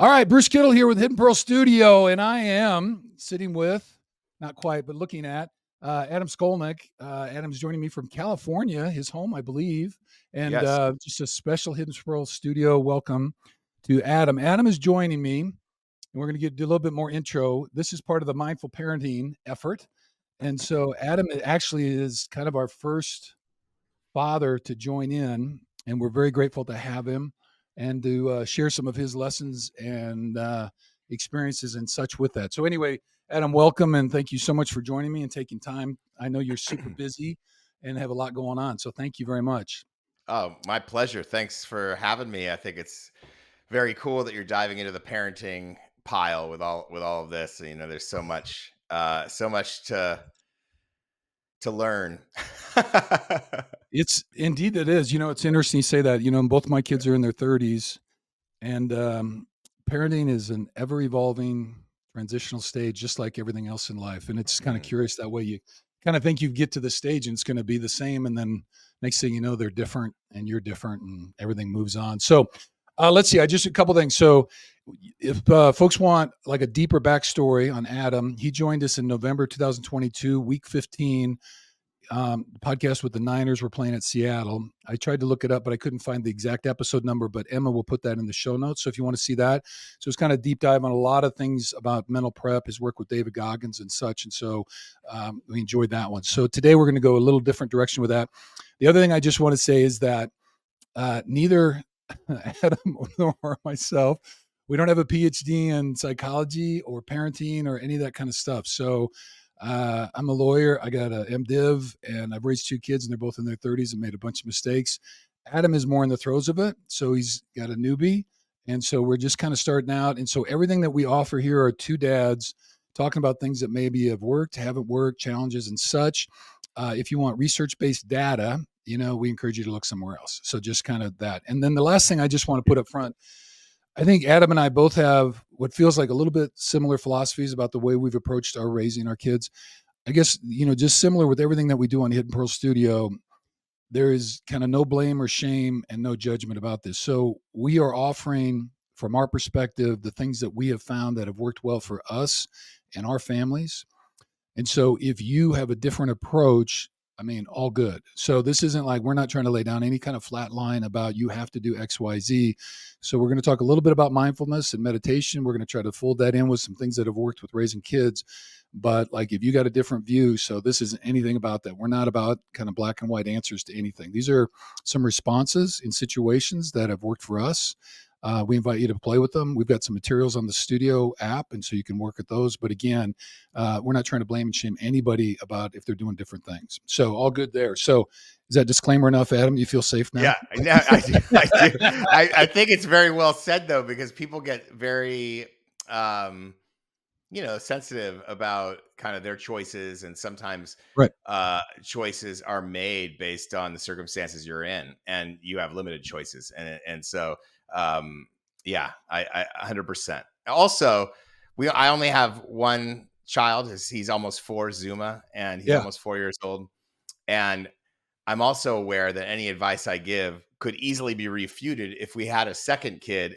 All right, Bruce Kittle here with Hidden Pearl Studio, and I am sitting with, not quite, but looking at Adam Skolnick. Adam's joining me from California, his home, I believe, and Yes. just a special Hidden Pearl Studio welcome to Adam. Adam is joining me, and we're going to do a little bit more intro. This is part of the mindful parenting effort, and so Adam actually is kind of our first father to join in, and we're very grateful to have him and to share some of his lessons and experiences and such with that. So anyway, Adam, welcome and thank you so much for joining me and taking time. I know you're super busy and have a lot going on, so thank you very much. Oh, my pleasure. Thanks for having me. I think it's very cool that you're diving into the parenting pile with all of this. You know, there's so much to learn. It's indeed it is. You know, it's interesting you say that. You know, both my kids are in their 30s, and parenting is an ever evolving transitional stage, just like everything else in life. And it's kind of Mm. curious that way. You kind of think you get to the stage and it's going to be the same. And then next thing you know, they're different and you're different and everything moves on. So let's see. I just a couple things. So if folks want like a deeper backstory on Adam, he joined us in November 2022, week 15 podcast with the Niners were playing at Seattle. I tried to look it up, but I couldn't find the exact episode number, but Emma will put that in the show notes. So if you want to see that. So it's kind of deep dive on a lot of things about mental prep, his work with David Goggins and such. And so we enjoyed that one. So today we're going to go a little different direction with that. The other thing I just want to say is that neither Adam nor myself, we don't have a PhD in psychology or parenting or any of that kind of stuff. So I'm a lawyer. I got a MDiv, and I've raised two kids, and they're both in their 30s and made a bunch of mistakes. Adam is more in the throes of it, so he's got a newbie, and so we're just kind of starting out. And so everything that we offer here are two dads talking about things that maybe have worked, haven't worked, challenges, and such. If you want research-based data, you know, we encourage you to look somewhere else. So just kind of that. And then the last thing I just want to put up front, I think Adam and I both have what feels like a little bit similar philosophies about the way we've approached our raising our kids. I guess, you know, just similar with everything that we do on Hidden Pearl Studio, there is kind of no blame or shame and no judgment about this. So we are offering, from our perspective, the things that we have found that have worked well for us and our families. And so if you have a different approach, I mean, all good. So this isn't like we're not trying to lay down any kind of flat line about you have to do X, Y, Z. So we're going to talk a little bit about mindfulness and meditation. We're going to try to fold that in with some things that have worked with raising kids. But like if you got a different view, so this isn't anything about that. We're not about kind of black and white answers to anything. These are some responses in situations that have worked for us. We invite you to play with them. We've got some materials on the studio app, and so you can work at those. But again, we're not trying to blame and shame anybody about if they're doing different things. So all good there. So is that disclaimer enough, Adam? You feel safe now? Yeah, no, I do. I do. I think it's very well said though, because people get very sensitive about kind of their choices, and sometimes Right. choices are made based on the circumstances you're in, and you have limited choices, and so yeah, I 100%. Also, I only have one child. He's almost 4, Zuma, and he's Yeah. almost 4 years old, and I'm also aware that any advice I give could easily be refuted if we had a second kid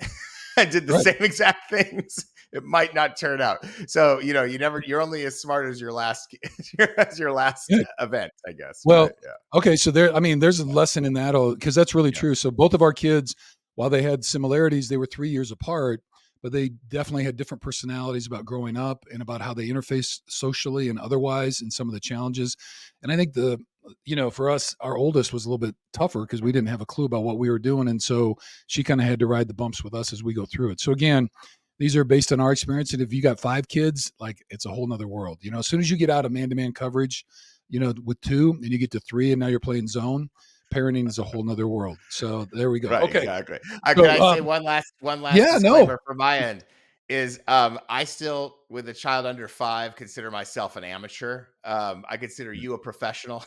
and did the Right. same exact things. It might not turn out. So, you're only as smart as your last Yeah. event, I guess. Well, But, yeah. okay. So there's a lesson in that because that's really Yeah. true. So both of our kids, while they had similarities, they were 3 years apart, but they definitely had different personalities about growing up and about how they interface socially and otherwise and some of the challenges. And I think for us, our oldest was a little bit tougher because we didn't have a clue about what we were doing. And so she kind of had to ride the bumps with us as we go through it. So again, these are based on our experience. And if you got 5 kids, like it's a whole nother world. You know, as soon as you get out of man-to-man coverage, you know, with 2 and you get to 3 and now you're playing zone, parenting is a whole nother world. So there we go. Right, Okay. exactly. Can So I say one last yeah, no. disclaimer from my end is I still, with a child under 5, consider myself an amateur. I consider you a professional.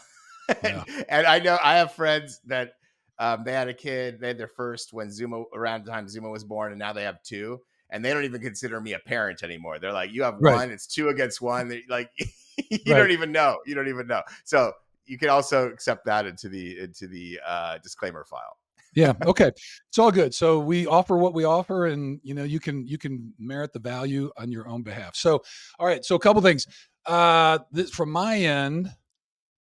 Yeah. And I know I have friends that they had a kid, they had their first around the time Zuma was born, and now they have 2, and they don't even consider me a parent anymore. They're like, you have Right. 1, it's 2 against 1. Like you Right. don't even know. So you can also accept that into the disclaimer file. Yeah. Okay. It's all good. So we offer what we offer, and you can merit the value on your own behalf. So, all right. So a couple things. From my end,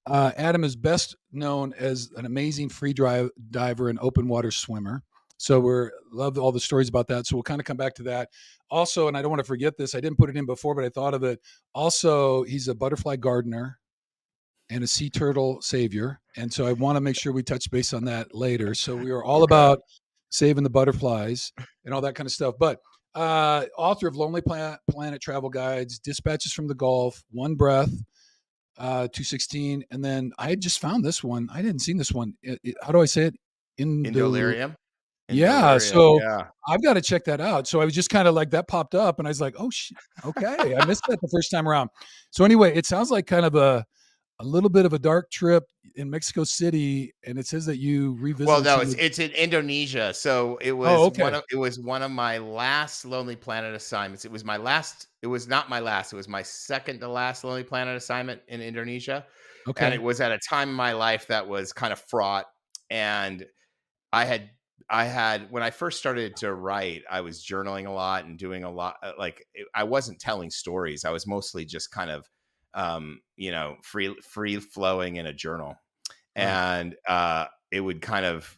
Adam is best known as an amazing diver and open water swimmer. So we're love all the stories about that. So we'll kind of come back to that. Also, and I don't want to forget this. I didn't put it in before, but I thought of it. Also, he's a butterfly gardener and a sea turtle savior. And so I want to make sure we touch base on that later. So we are all Okay. about saving the butterflies and all that kind of stuff. But author of Lonely Planet Travel Guides, Dispatches from the Gulf, One Breath, 216. And then I had just found this one. I didn't seen this one. How do I say it? Indo. Indolarium. Yeah. Indolarium. So Yeah. I've got to check that out. So I was just kind of like that popped up and I was like, oh, okay. I missed that the first time around. So anyway, it sounds like kind of a little bit of a dark trip in Mexico City, and it says that you Well, revisited no, some it's of. it's in Indonesia. So Oh, okay. it was one of my last Lonely Planet assignments. It was not my last. It was my second to last Lonely Planet assignment in Indonesia. And Okay. it was at a time in my life that was kind of fraught. And I had I had when I first started to write, I was journaling a lot and doing a lot I wasn't telling stories. I was mostly just kind of free flowing in a journal. Right. And it would kind of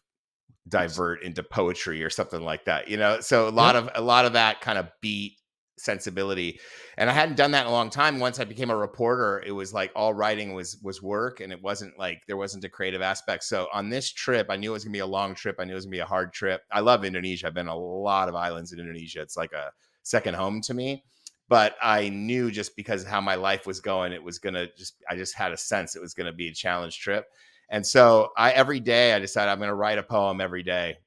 divert into poetry or something like that, so Yep. a lot of that kind of beat sensibility. And I hadn't done that in a long time. Once I became a reporter, it was like all writing was work, and it wasn't like there wasn't a creative aspect. So on this trip, I knew it was gonna be a long trip. I knew it was gonna be a hard trip. I love Indonesia. I've been a lot of islands in Indonesia. It's like a second home to me. But I knew, just because of how my life was going, it was gonna just I just had a sense it was gonna be a challenge trip. And so I every day I decided I'm going to write a poem every day.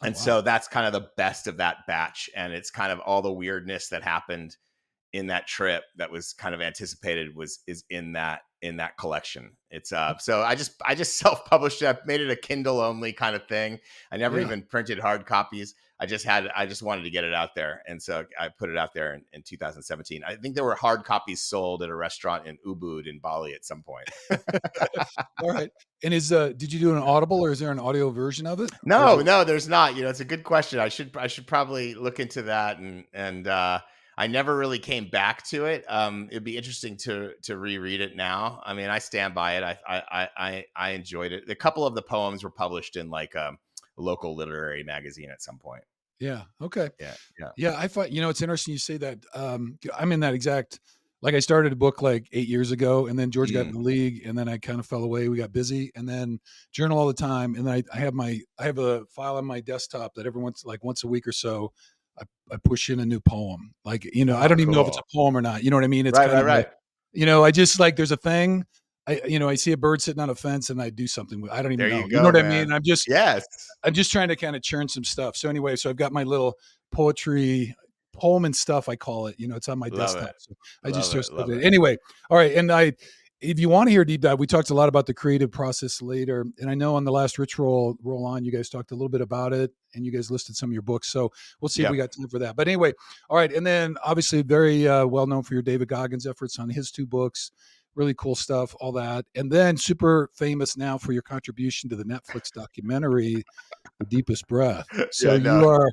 Oh, And wow. so that's kind of the best of that batch. And it's kind of all the weirdness that happened in that trip that was kind of anticipated is in that collection. It's so I just self-published it. I made it a Kindle only kind of thing. I never Yeah. even printed hard copies. I just wanted to get it out there. And so I put it out there in 2017. I think there were hard copies sold at a restaurant in Ubud in Bali at some point. All right. And did you do an Audible or is there an audio version of it? Or is No, it no, there's not. It's a good question. I should probably look into that. And I never really came back to it. It'd be interesting to reread it now. I mean, I stand by it. I enjoyed it. A couple of the poems were published in like a local literary magazine at some point. Yeah. Okay. Yeah, yeah. Yeah, I find it's interesting you say that. I'm in that exact. Like I started a book like 8 years ago, and then George got in Mm. the league, and then I kind of fell away. We got busy, and then journal all the time. And then I have a file on my desktop that every once a week or so, I push in a new poem. Like I Oh, don't even know if it's cool. a poem or not. You know what I mean? It's Right, kind right, of right. I just like there's a thing. I see a bird sitting on a fence, and I do something with. I don't even There know. you You know go, what I mean? man. I'm just Yes. I'm just trying to kind of churn some stuff. So anyway, so I've got my little poetry poem and stuff. I call it. It's on my Love desktop. it. So I just Love throw it. stuff Love in. it. Anyway, all right. And if you want to hear a deep dive, we talked a lot about the creative process later. And I know on the last Rich roll on, you guys talked a little bit about it, and you guys listed some of your books. So we'll see if we Yep. got time for that. But anyway, all right. And then obviously very well known for your David Goggins efforts on his two books. Really cool stuff, all that. And then super famous now for your contribution to the Netflix documentary, The Deepest Breath. So Yeah, no.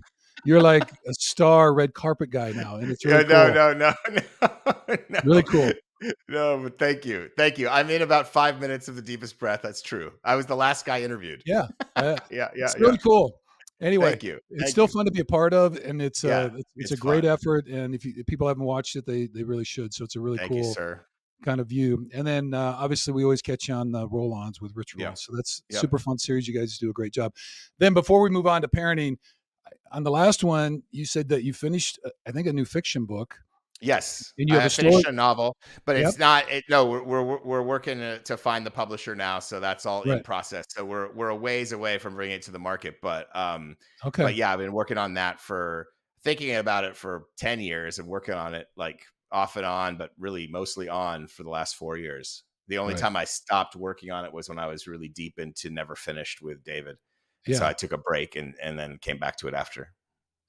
you're like a star red carpet guy now, and it's Yeah, really no, cool. no, no, no, Really no. cool. No, but thank you. Thank you. I'm in about 5 minutes of the deepest breath. That's true. I was the last guy interviewed. Yeah. Yeah, yeah, It's yeah. really cool. Anyway, Thank you. it's Thank still you. fun to be a part of, and Yeah, it's it's a great fun. effort. And if people haven't watched it, they really should. So it's a really Thank you, cool sir. kind of view. And then obviously we always catch you on the roll-ons with Rich Yeah. Roll. So that's Yep. super fun series. You guys do a great job. Then before we move on to parenting, on the last one, you said that you finished, I think, a new fiction book, Yes, and you I have a have finished story. a novel, but Yep. it's not. No, we're working to find the publisher now, so that's all in Right. process. So we're a ways away from bringing it to the market, Okay. but yeah, I've been working on that for thinking about it for 10 years and working on it like off and on, but really mostly on for the last 4 years. The only Right. time I stopped working on it was when I was really deep into Never Finished with David, and so Yeah. I took a break and then came back to it after.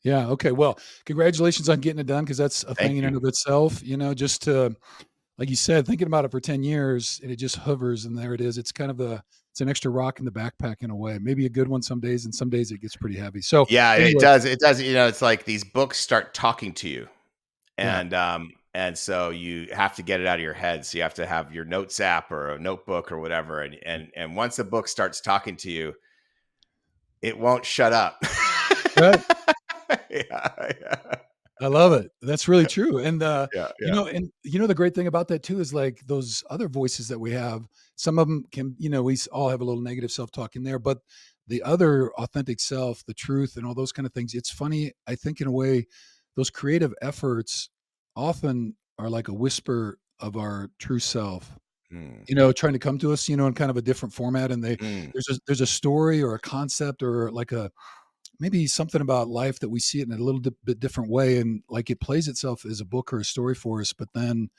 Yeah. Okay. Well, congratulations on getting it done because that's a thing Thank in and you. of itself. Just to, like you said, thinking about it for 10 years and it just hovers and there it is. It's kind of it's an extra rock in the backpack in a way. Maybe a good one some days, and some days it gets pretty heavy. So Yeah, it anyway, does. It does. You know, it's like these books start talking to you, yeah. and so you have to get it out of your head. So you have to have your notes app or a notebook or whatever. And once the book starts talking to you, it won't shut up. Right. Yeah, yeah, I love it. That's really true. And yeah, yeah. the great thing about that too is like those other voices that we have, some of them can, all have a little negative self-talk in there, but the other authentic self, the truth and all those kind of things. It's funny, I think in a way, those creative efforts often are like a whisper of our true self, Mm, trying to come to us, in kind of a different format. And mm, there's a story or a concept or like maybe something about life that we see it in a little bit different way, and like it plays itself as a book or a story for us, but then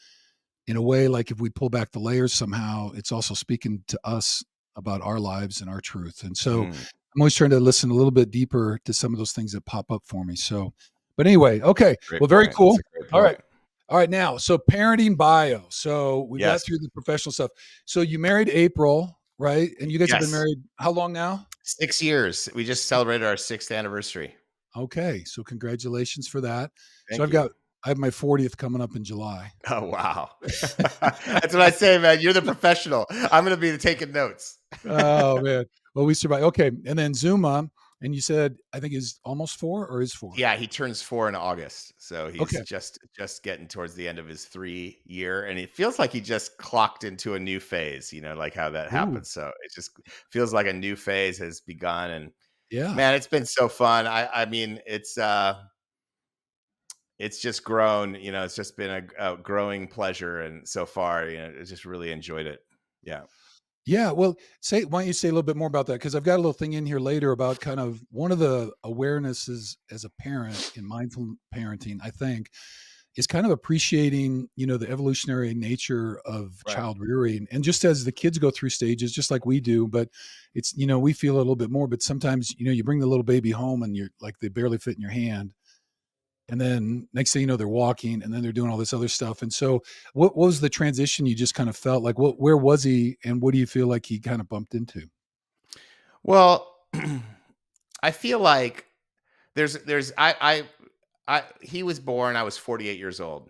in a way, like if we pull back the layers somehow, it's also speaking to us about our lives and our truth. And so mm. I'm always trying to listen a little bit deeper to some of those things that pop up for me. So, but anyway, okay, Great well, very point. That's cool. a great All right. point. All right, now, so parenting bio. So we got Yes, through the professional stuff. So you married April, right? And you guys have been yes. married how long now? 6 years. We just celebrated our sixth anniversary. Okay, so congratulations for that. So Thank you. I have my 40th coming up in July. Oh wow, that's what I say, man. You're the professional. I'm gonna be the taking notes. Oh man. Well, we survived. Okay, and then Zuma, and you said I think is almost 4 or is 4? Yeah, he turns 4 in August, so he's Okay. just getting towards the end of his 3 year, and it feels like he just clocked into a new phase. You know, like how that Ooh, happens. So it just feels like a new phase has begun, and yeah. man, it's been so fun. I mean, it's just grown. You know, it's just been a growing pleasure, and so far, I just really enjoyed it. Yeah. Yeah, well, why don't you say a little bit more about that? Because I've got a little thing in here later about kind of one of the awarenesses as a parent in mindful parenting, I think, is kind of appreciating, the evolutionary nature of Right. child rearing. And just as the kids go through stages, just like we do, but it's, we feel a little bit more, but sometimes, you bring the little baby home and you're like, they barely fit in your hand. And then next thing you know, they're walking and then they're doing all this other stuff. And so what was the transition you just kind of felt like? Where was he and what do you feel like he kind of bumped into? Well, I feel like there's he was born, I was 48 years old.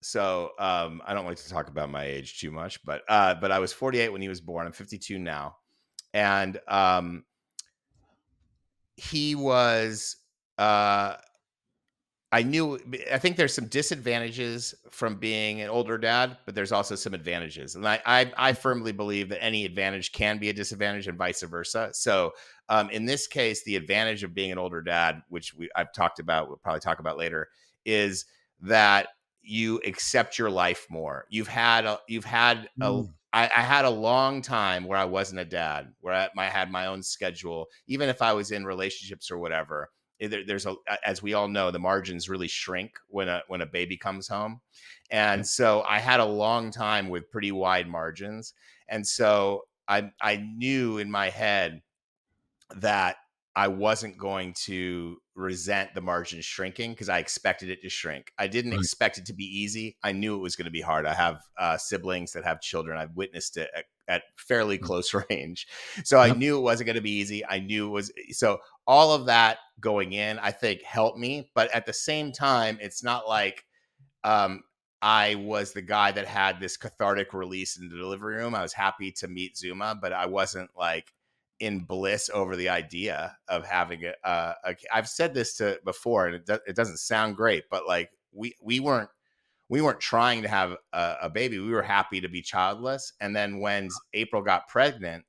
So I don't like to talk about my age too much, but I was 48 when he was born. I'm 52 now. And he was uh I think there's some disadvantages from being an older dad, but there's also some advantages. And I firmly believe that any advantage can be a disadvantage and vice versa. So in this case, the advantage of being an older dad, which I've talked about, we'll probably talk about later, is that you accept your life more. Mm, I had a long time where I wasn't a dad, where I had my own schedule, even if I was in relationships or whatever. There's as we all know, the margins really shrink when a baby comes home, yep. and so I had a long time with pretty wide margins, and so I knew in my head that I wasn't going to resent the margin shrinking because I expected it to shrink. I didn't Right. expect it to be easy. I knew it was going to be hard. I have siblings that have children. I've witnessed it at fairly Right. close range. So I Yep. knew it wasn't going to be easy. I knew it was. So all of that going in, I think, helped me. But at the same time, it's not like um, I was the guy that had this cathartic release in the delivery room. I was happy to meet Zuma, but I wasn't like in bliss over the idea of having I've said this to before, and it doesn't sound great, but like we weren't trying to have a baby. We were happy to be childless. And then when April got pregnant,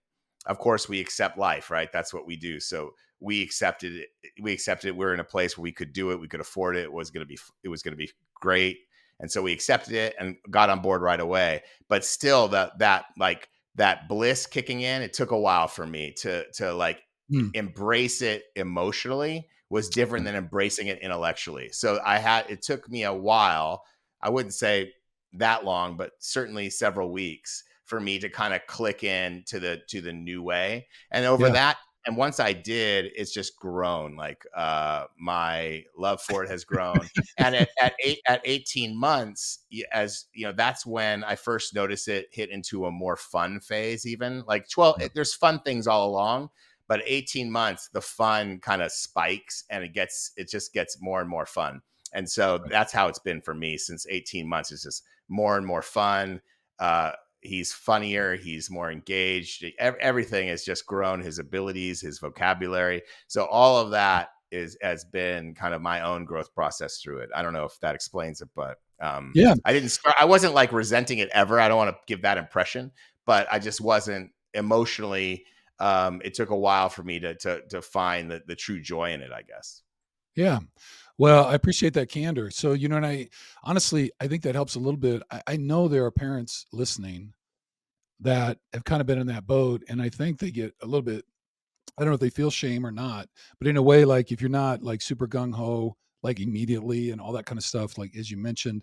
of course we accept life, right? That's what we do. So we accepted it. We accepted it. We're in a place where we could do it. We could afford it. It was going to be great. And so we accepted it and got on board right away. But still that bliss kicking in, it took a while for me to like Mm, embrace it emotionally was different right. than embracing it intellectually. So it took me a while. I wouldn't say that long, but certainly several weeks for me to kind of click in to the new way. And over Yeah. that and once I did, it's just grown. Like my love for it has grown. And at 18 months, as you know, that's when I first noticed it hit into a more fun phase. Even like 12, there's fun things all along, but 18 months, the fun kind of spikes, and it just gets more and more fun. And so that's how it's been for me since 18 months. It's just more and more fun. He's funnier. He's more engaged. Everything has just grown. His abilities, his vocabulary. So all of that has been kind of my own growth process through it. I don't know if that explains it, but Yeah. I wasn't like resenting it ever. I don't want to give that impression, but I just wasn't emotionally. It took a while for me to find the true joy in it, I guess. Yeah. Well, I appreciate that candor. So, and I honestly, I think that helps a little bit. I know there are parents listening that have kind of been in that boat, and I think they get a little bit, I don't know if they feel shame or not, but in a way, like if you're not like super gung ho, like immediately and all that kind of stuff, like as you mentioned,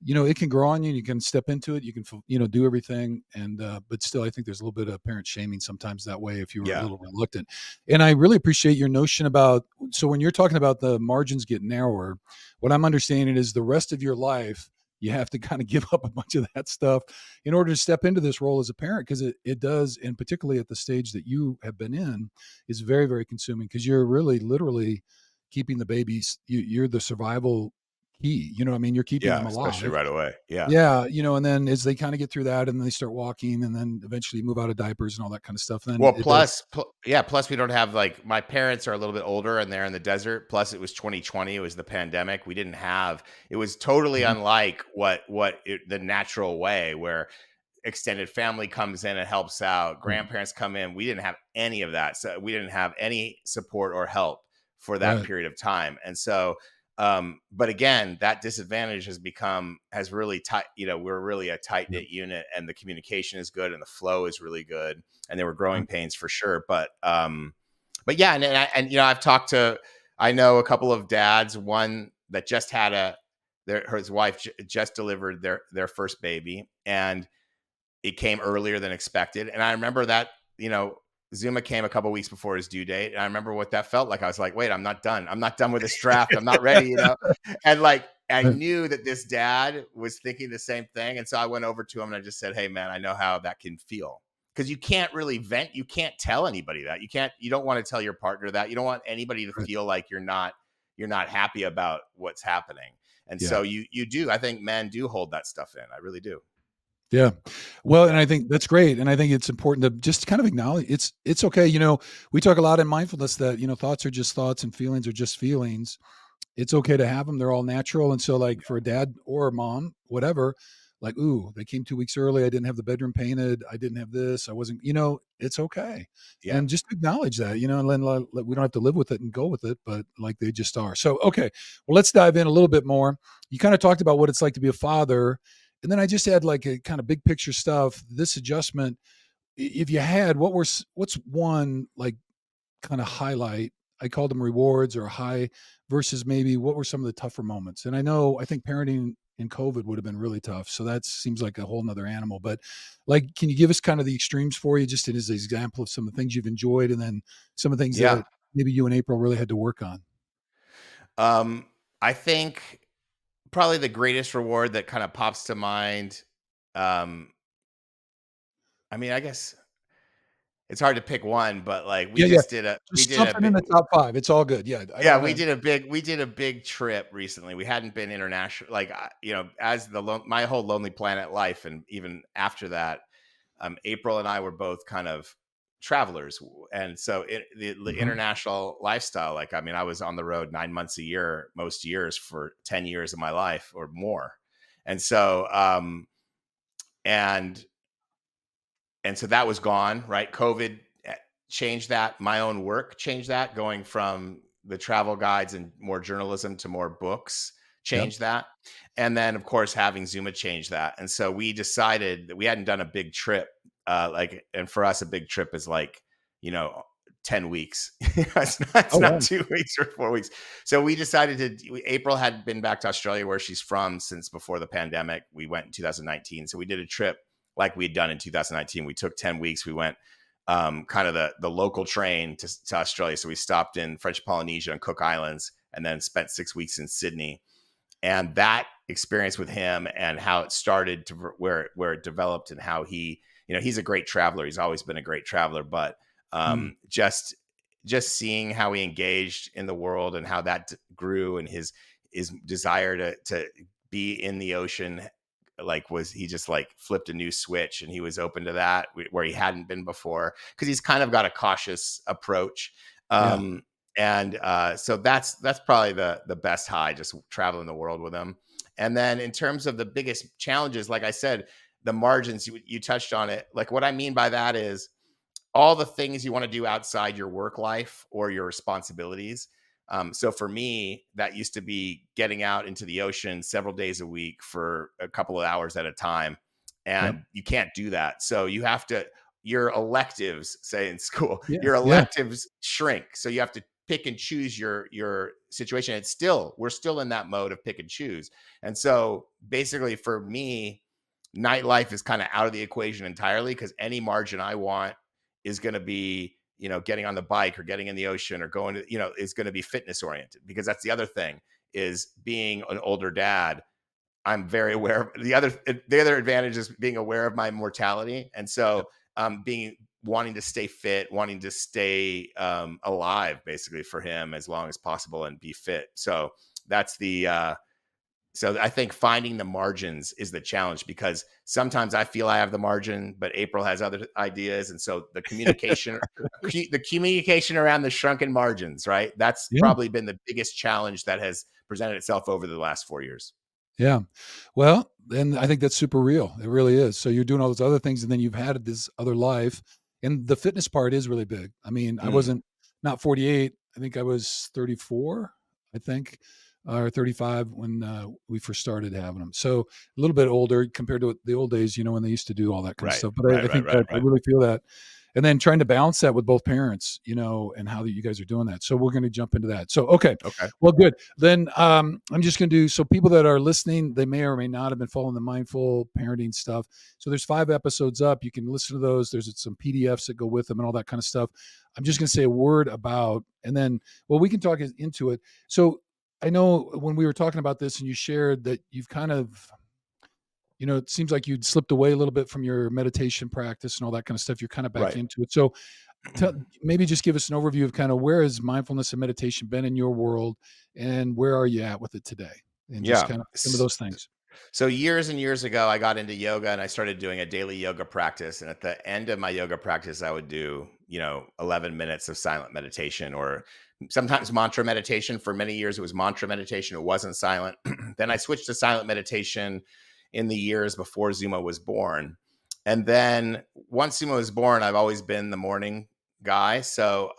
it can grow on you and you can step into it. You can, do everything. And, but still, I think there's a little bit of parent shaming sometimes that way if you were a Yeah. little reluctant. And I really appreciate your notion about, so when you're talking about the margins get narrower, what I'm understanding is the rest of your life, you have to kind of give up a bunch of that stuff in order to step into this role as a parent. Cause it does. And particularly at the stage that you have been in is very, very consuming because you're really literally keeping the babies. You're the survival key. You know what I mean? You're keeping Yeah. them Especially alive. right away. Yeah. Yeah, and then as they kinda get through that and they start walking and then eventually move out of diapers and all that kind of stuff, then Well, it does. plus we don't have like my parents are a little bit older and they're in the desert. Plus it was 2020, it was the pandemic. We didn't have it was totally Mhm, unlike the natural way where extended family comes in and helps out, right, grandparents come in. We didn't have any of that. So we didn't have any support or help for that right, period of time. And so but again, that disadvantage has really tight, we're really a tight yep, knit unit, and the communication is good and the flow is really good, and there were growing right, pains for sure. But yeah, I know a couple of dads, one that just had his wife just delivered their first baby, and it came earlier than expected. And I remember that, Zuma came a couple weeks before his due date. And I remember what that felt like. I was like, wait, I'm not done. I'm not done with this draft. I'm not ready. And like, I right, knew that this dad was thinking the same thing. And so I went over to him and I just said, hey, man, I know how that can feel. Because you can't really vent. You can't tell anybody that. You don't want to tell your partner that. You don't want anybody to right, feel like you're not happy about what's happening. And yeah, so you do. I think men do hold that stuff in. I really do. yeah. Well, and Yeah. I think that's great, and I think it's important to just kind of acknowledge it's okay, we talk a lot in mindfulness that, thoughts are just thoughts and feelings are just feelings. It's okay to have them. They're all natural. And so like for a dad or a mom, whatever, like, ooh, they came 2 weeks early. I didn't have the bedroom painted. I didn't have this. I wasn't, it's okay. Yeah. And just acknowledge that, and then we don't have to live with it and go with it, but like they just are. So, okay. Well, let's dive in a little bit more. You kind of talked about what it's like to be a father. And then I just had like a kind of big picture stuff, this adjustment. If you had, what's one like kind of highlight? I called them rewards or high versus maybe what were some of the tougher moments? And I think parenting in COVID would have been really tough. So that seems like a whole nother animal. But like, can you give us kind of the extremes for you, just as an example of some of the things you've enjoyed and then some of the things Yeah. that maybe you and April really had to work on? Um, I think probably the greatest reward that kind of pops to mind. Um, I mean, I guess it's hard to pick one, but like Yeah, yeah. we Just did a something in big, the top five. It's all good. Yeah, I don't yeah, want to. we did a big trip recently. We hadn't been international, like as my whole Lonely Planet life, and even after that, April and I were both kind of travelers, and so the Mhm. international lifestyle. Like, I mean, I was on the road 9 months a year, most years for 10 years of my life or more, and so and so that was gone. Right, COVID changed that. My own work changed that. Going from the travel guides and more journalism to more books Yep. changed that. And then, of course, having Zuma changed that. And so we decided that we hadn't done a big trip. And for us, a big trip is like, you know, 10 weeks. It's Oh not wow. 2 weeks or 4 weeks. So we decided April had been back to Australia where she's from since before the pandemic. We went in 2019. So we did a trip like we had done in 2019. We took 10 weeks. We went kind of the local train to Australia. So we stopped in French Polynesia and Cook Islands, and then spent 6 weeks in Sydney. And that experience with him and how it started to where it developed, and how he, he's a great traveler. He's always been a great traveler, but Mm. just seeing how he engaged in the world and how that grew, and his desire to be in the ocean, like, was he just like flipped a new switch, and he was open to that where he hadn't been before, because he's kind of got a cautious approach. Yeah. um and so that's probably the best high, just traveling the world with him. And then in terms of the biggest challenges, like I said, the margins, you touched on it. Like, what I mean by that is all the things you want to do outside your work life or your responsibilities. So for me, that used to be getting out into the ocean several days a week for a couple of hours at a time. Yep. And you can't do that. So you have to, your electives, say in school, Yeah. your Yeah. electives shrink. So you have to pick and choose your situation. We're still in that mode of pick and choose. And so basically for me, nightlife is kind of out of the equation entirely, because any margin I want is going to be, getting on the bike or getting in the ocean or going to, is going to be fitness oriented, because that's the other thing, is being an older dad. I'm very aware of the other advantage is being aware of my mortality. And Yep. so, wanting to stay fit, wanting to stay, alive basically for him as long as possible and be fit. So that's so I think finding the margins is the challenge, because sometimes I feel I have the margin, but April has other ideas. And so the communication around the shrunken margins, right? That's Yeah. probably been the biggest challenge that has presented itself over the last 4 years. Yeah. Well, then I think that's super real. It really is. So you're doing all those other things, and then you've had this other life, and the fitness part is really big. I mean, I Mm, wasn't not 48. I think I was 34. I think, or 35 when we first started having them. So a little bit older compared to the old days, when they used to do all that kind of right, stuff. But I, right, I right, think right, that I right. really feel that, and then trying to balance that with both parents, and how that you guys are doing that. So we're going to jump into that. So okay, Okay. well, good. Then I'm just going to do so. People that are listening, they may or may not have been following the mindful parenting stuff. So there's 5 episodes up. You can listen to those. There's some PDFs that go with them and all that kind of stuff. I'm just going to say a word about, and then we can talk into it. So I know when we were talking about this, and you shared that you've kind of, it seems like you'd slipped away a little bit from your meditation practice and all that kind of stuff. You're kind of back Right. into it. So maybe just give us an overview of kind of where has mindfulness and meditation been in your world, and where are you at with it today, and just Yeah. kind of some of those things. So years and years ago, I got into yoga and I started doing a daily yoga practice. And at the end of my yoga practice, I would do, 11 minutes of silent meditation, or sometimes mantra meditation. For many years, it was mantra meditation. It wasn't silent. Then I switched to silent meditation in the years before Zuma was born. And then once Zuma was born, I've always been the morning guy. So,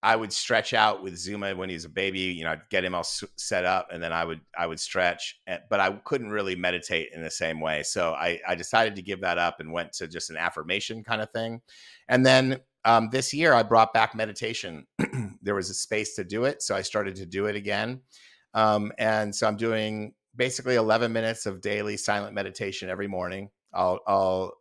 I would stretch out with Zuma when he was a baby. I'd get him all set up, and then I would stretch, but I couldn't really meditate in the same way. So I decided to give that up and went to just an affirmation kind of thing. And then this year I brought back meditation. There was a space to do it, so I started to do it again. And so I'm doing basically 11 minutes of daily silent meditation every morning. I'll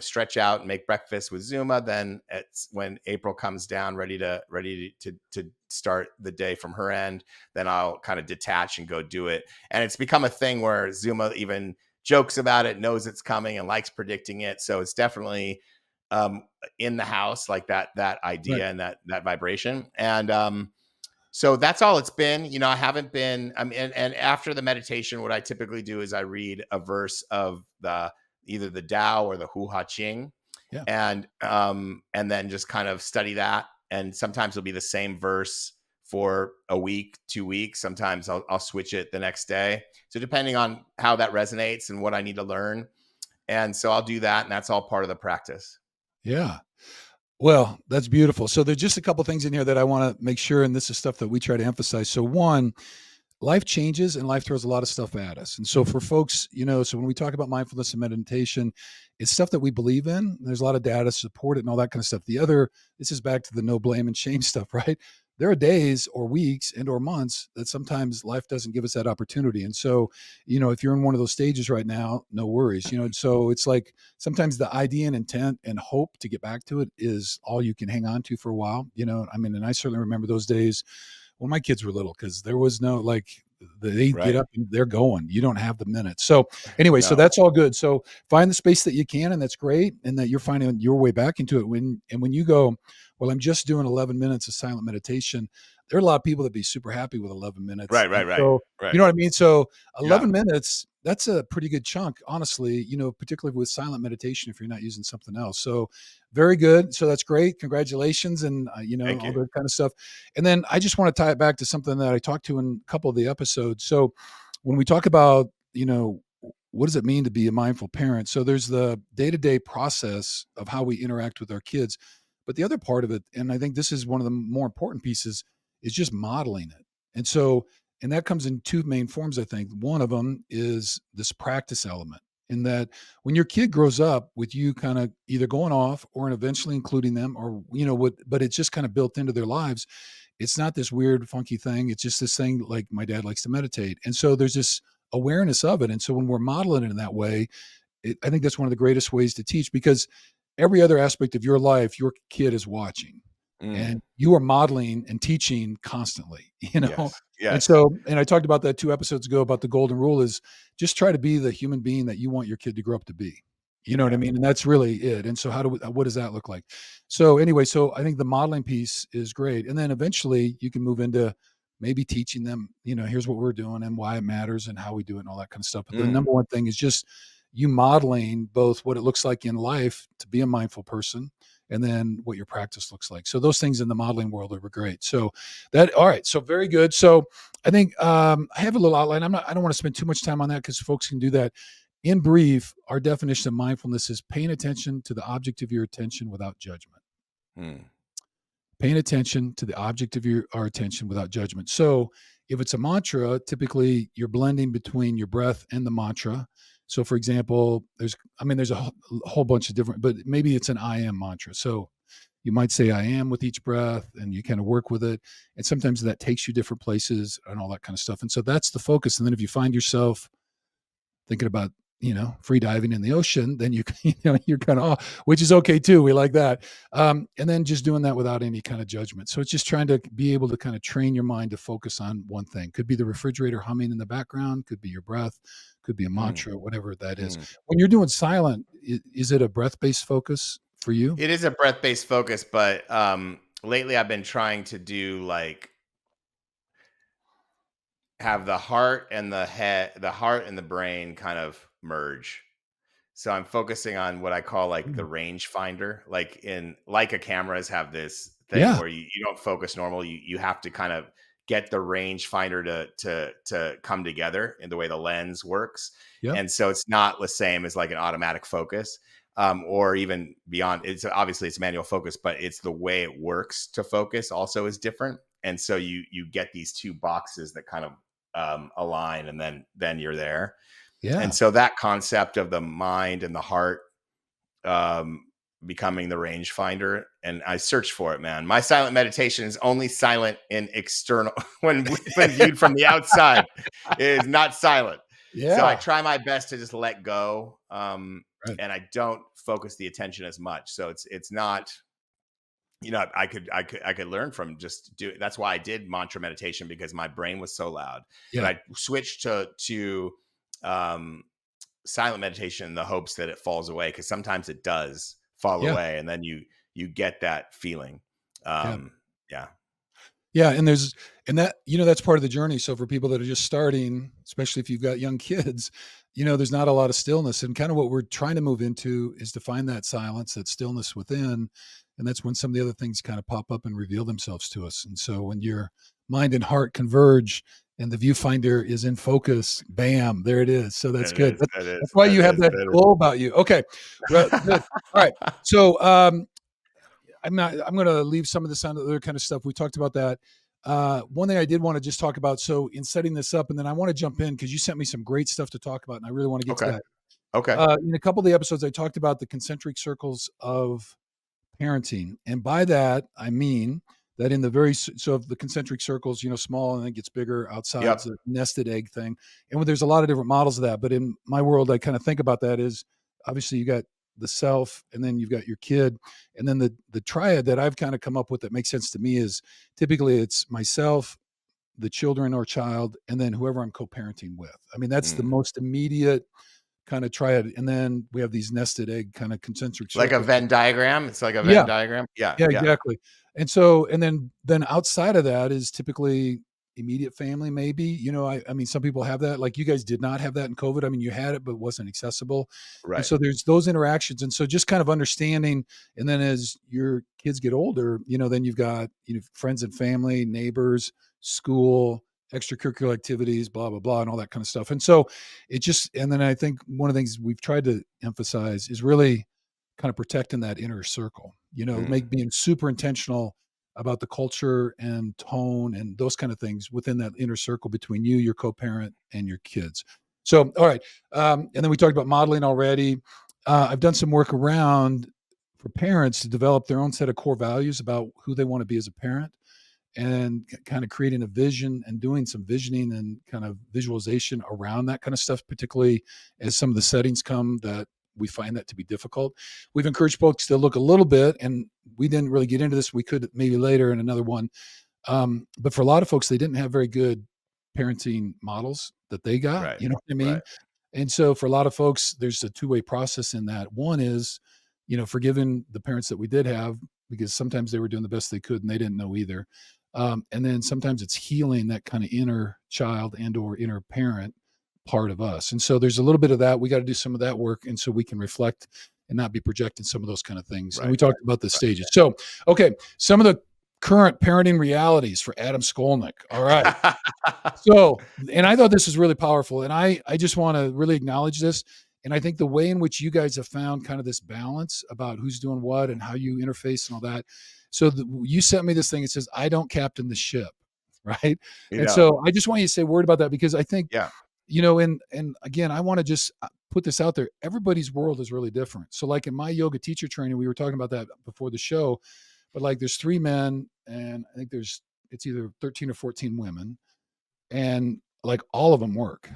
stretch out and make breakfast with Zuma. Then it's when April comes down, ready to start the day from her end. Then I'll kind of detach and go do it. And it's become a thing where Zuma even jokes about it, knows it's coming, and likes predicting it. So it's definitely um, in the house, like that Right. idea and that vibration. And so that's all it's been. I haven't been. And after the meditation, what I typically do is I read a verse of either the Tao or the Hu Ha Ching, Yeah. and then just kind of study that. And sometimes it'll be the same verse for a week, 2 weeks. Sometimes I'll switch it the next day. So depending on how that resonates and what I need to learn, and so I'll do that, and that's all part of the practice. Yeah. Well, that's beautiful. So there's just a couple things in here that I want to make sure, and this is stuff that we try to emphasize. So one, life changes and life throws a lot of stuff at us. And so for folks, so when we talk about mindfulness and meditation, it's stuff that we believe in. There's a lot of data to support it and all that kind of stuff. The other, this is back to the no blame and shame stuff, right? there are days or weeks and or months that sometimes life doesn't give us that opportunity. And so, if you're in one of those stages right now, no worries. And so it's like sometimes the idea and intent and hope to get back to it is all you can hang on to for a while. And I certainly remember those days when my kids were little, because there was no like they get Right. up and they're going. You don't have the minutes. So anyway, so No. that's all good. So find the space that you can, and that's great, and that you're finding your way back into it. When you go, well, I'm just doing 11 minutes of silent meditation. There are a lot of people that be super happy with 11 minutes. Right, And right, right, so, you right. know what I mean? So Yeah. 11 minutes, that's a pretty good chunk, honestly, particularly with silent meditation if you're not using something else. So very good. So that's great. Congratulations. And, Thank all you. that kind of stuff. And then I just want to tie it back to something that I talked to in a couple of the episodes. So when we talk about, what does it mean to be a mindful parent? So there's the day-to-day process of how we interact with our kids. But the other part of it, and I think this is one of the more important pieces, is just modeling it. And so, and that comes in two main forms, I think. One of them is this practice element, in that when your kid grows up with you kind of either going off or eventually including them, or, but it's just kind of built into their lives. It's not this weird, funky thing. It's just this thing like my dad likes to meditate. And so there's this awareness of it. And so when we're modeling it in that way, I think that's one of the greatest ways to teach, because every other aspect of your life, your kid is watching, Mm. and you are modeling and teaching constantly, Yes. And Yes. so, and I talked about that 2 episodes ago about the golden rule is just try to be the human being that you want your kid to grow up to be. You know what I Yeah. mean? And that's really it. And so what does that look like? So anyway, so I think the modeling piece is great. And then eventually you can move into maybe teaching them, here's what we're doing and why it matters and how we do it and all that kind of stuff. But the Mm. number one thing is just you modeling both what it looks like in life to be a mindful person, and then what your practice looks like. So those things in the modeling world are great. So all right. So very good. So I think I have a little outline. I don't want to spend too much time on that because folks can do that. In brief, our definition of mindfulness is paying attention to the object of your attention without judgment. Mm. Paying attention to the object of our attention without judgment. So if it's a mantra, typically you're blending between your breath and the mantra. So for example, there's a whole bunch of different, but maybe it's an I am mantra. So you might say I am with each breath, and you kind of work with it. And sometimes that takes you different places and all that kind of stuff. And so that's the focus. And then if you find yourself thinking about, free diving in the ocean, then you're kind of off, which is okay too. We like that. And then just doing that without any kind of judgment. So it's just trying to be able to kind of train your mind to focus on one thing. Could be the refrigerator humming in the background, could be your breath, could be a Mm. mantra, whatever that is. Mm. When you're doing silent, is it a breath-based focus for you? It is a breath-based focus, but lately I've been trying to do like have the heart and the brain kind of merge. So I'm focusing on what I call like the Mm. range finder. Like a cameras have this thing Yeah. where you don't focus normal. You have to kind of get the range finder to come together in the way the lens works. Yep. And so it's not the same as like an automatic focus. Or even beyond. It's obviously it's manual focus, but it's the way it works to focus also is different. And so you get these two boxes that kind of align, and then you're there. And Yeah. so that concept of the mind and the heart um, becoming the rangefinder, and I search for it, man. My silent meditation is only silent in external when viewed from the outside. It is not silent. So I Yeah. try my best to just let go, Right. and I don't focus the attention as much. So it's not. I could learn from just do. That's why I did mantra meditation, because my brain was so loud. But Yeah. I switched to um, silent meditation in the hopes that it falls away, because sometimes it does fall Yeah. away, and then you get that feeling. Yeah. Yeah. Yeah, and that's part of the journey. So for people that are just starting, especially if you've got young kids, there's not a lot of stillness. And kind of what we're trying to move into is to find that silence, that stillness within. And that's when some of the other things kind of pop up and reveal themselves to us. And so when your mind and heart converge and the viewfinder is in focus, bam, there it is. So that's It good. is. That's, It that's is. why It you have is. that It is. glow about you. Okay. Well, good. All right. So I'm going to leave some of this on the other kind of stuff. We talked about that. One thing I did want to just talk about. So in setting this up, and then I want to jump in because you sent me some great stuff to talk about, and I really want to get to Okay. that. Okay. In a couple of the episodes, I talked about the concentric circles of parenting. And by that, I mean that in the so of the concentric circles, small and then it gets bigger outside's Yep. the nested egg thing. And when there's a lot of different models of that, but in my world, I kind of think about that is obviously you got the self, and then you've got your kid, and then the triad that I've kind of come up with that makes sense to me is typically it's myself, the children or child, and then whoever I'm co-parenting with. I mean, that's the Mm. most immediate kind of triad. And then we have these nested egg kind of concentric Like a circles. Venn diagram. It's like a Yeah, Venn diagram. Yeah. yeah, Yeah. exactly. And so, and then outside of that is typically immediate family, maybe. I mean, some people have that. Like you guys did not have that in COVID. I mean, you had it, but it wasn't accessible. And Right. so there's those interactions. And so just kind of understanding. And then as your kids get older, then you've got friends and family, neighbors, school, extracurricular activities, blah, blah, blah, and all that kind of stuff. And so it just, and then I think one of the things we've tried to emphasize is really kind of protecting that inner circle, Mm. being super intentional about the culture and tone and those kind of things within that inner circle between you, your co-parent, and your kids. So, all right. And then we talked about modeling already. I've done some work around for parents to develop their own set of core values about who they want to be as a parent and kind of creating a vision and doing some visioning and kind of visualization around that kind of stuff, particularly as some of the settings come that we find that to be difficult. We've encouraged folks to look a little bit, and we didn't really get into this. We could maybe later in another one. But for a lot of folks, they didn't have very good parenting models that they got. Right. You know what I mean? Right. And so for a lot of folks, there's a two-way process in that. One is, forgiving the parents that we did have because sometimes they were doing the best they could and they didn't know either. And then sometimes it's healing that kind of inner child and or inner parent part of us. And so there's a little bit of that. We got to do some of that work. And so we can reflect and not be projecting some of those kind of things. And we Right. talked about the stages. So, okay, some of the current parenting realities for Adam Skolnick. All right. Right. So, and I thought this was really powerful. And I just want to really acknowledge this. And I think the way in which you guys have found kind of this balance about who's doing what and how you interface and all that. So you sent me this thing. It says, I don't captain the ship. Right. You And know. so I just want you to say a word about that because I think, Yeah. and again, I want to just put this out there. Everybody's world is really different. So like in my yoga teacher training, we were talking about that before the show, but like there's 3 men and I think it's either 13 or 14 women and like all of them work.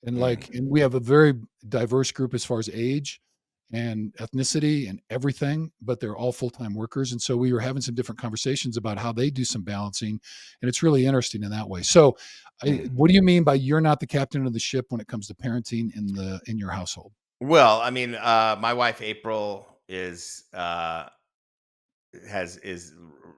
Mm. And we have a very diverse group as far as age and ethnicity and everything, but they're all full-time workers. And so we were having some different conversations about how they do some balancing. And it's really interesting in that way. So Mm. what do you mean by you're not the captain of the ship when it comes to parenting in your household? Well, I mean, my wife April is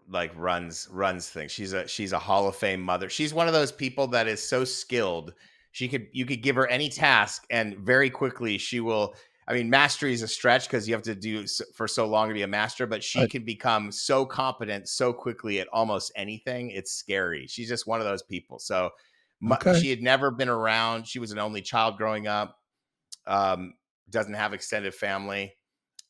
like runs things. She's a Hall of Fame mother. She's one of those people that is so skilled. You could give her any task and very quickly she will. I mean, mastery is a stretch because you have to do for so long to be a master, but she Right. can become so competent so quickly at almost anything. It's scary. She's just one of those people. So Okay. she had never been around. She was an only child growing up. Um, doesn't have extended family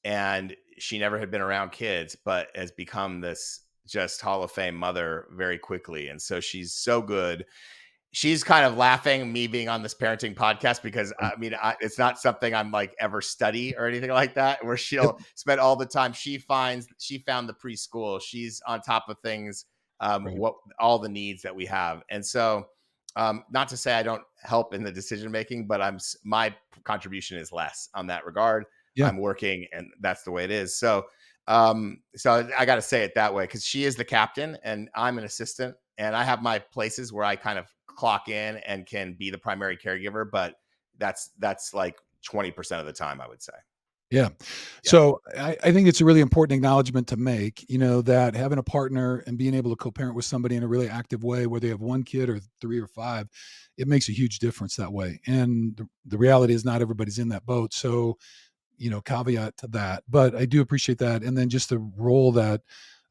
and she never had been around kids, but has become this just Hall of Fame mother very quickly. And so she's so good. She's kind of laughing me being on this parenting podcast because I mean, it's not something I'm like ever study or anything like that, where Yep. she'll spend all the time. She found the preschool. She's on top of things, Right. what all the needs that we have. And so, not to say I don't help in the decision making, but my contribution is less on that regard. Yeah. I'm working, and that's the way it is. So, so I got to say it that way because she is the captain, and I'm an assistant, and I have my places where I kind of clock in and can be the primary caregiver, but that's like 20% of the time, I would say. Yeah. Yeah. So I think it's a really important acknowledgement to make, that having a partner and being able to co-parent with somebody in a really active way, whether they have one kid or 3 or 5, it makes a huge difference that way. And the reality is not everybody's in that boat. So, caveat to that, but I do appreciate that. And then just the role that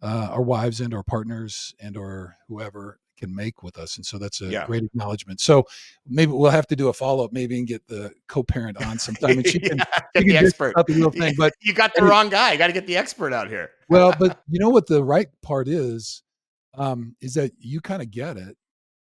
our wives and our partners and or whoever can make with us. And so that's a Yeah. great acknowledgement. So maybe we'll have to do a follow-up maybe and get the co-parent on sometime and she can Yeah, she get can the dish expert. out the real thing. But You got the any wrong guy. You got to get the expert out here. well, but you know what the right part is that you kind of get it,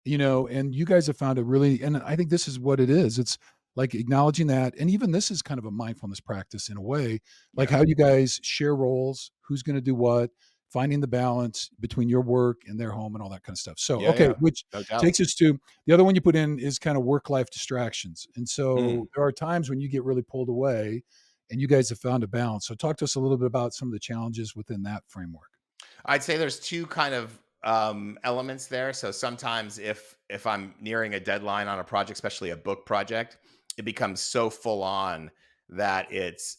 and you guys have found a really, and I think this is what it is. It's like acknowledging that. And even this is kind of a mindfulness practice in a way, like Yeah. how you guys share roles, who's going to do what finding the balance between your work and their home and all that kind of stuff. So, Yeah, okay, yeah, which no doubt. takes us to the other one you put in is kind of work-life distractions. And Mm. so there are times when you get really pulled away and you guys have found a balance. So talk to us a little bit about some of the challenges within that framework. I'd say there's two kind of elements there. So sometimes if I'm nearing a deadline on a project, especially a book project, it becomes so full on that it's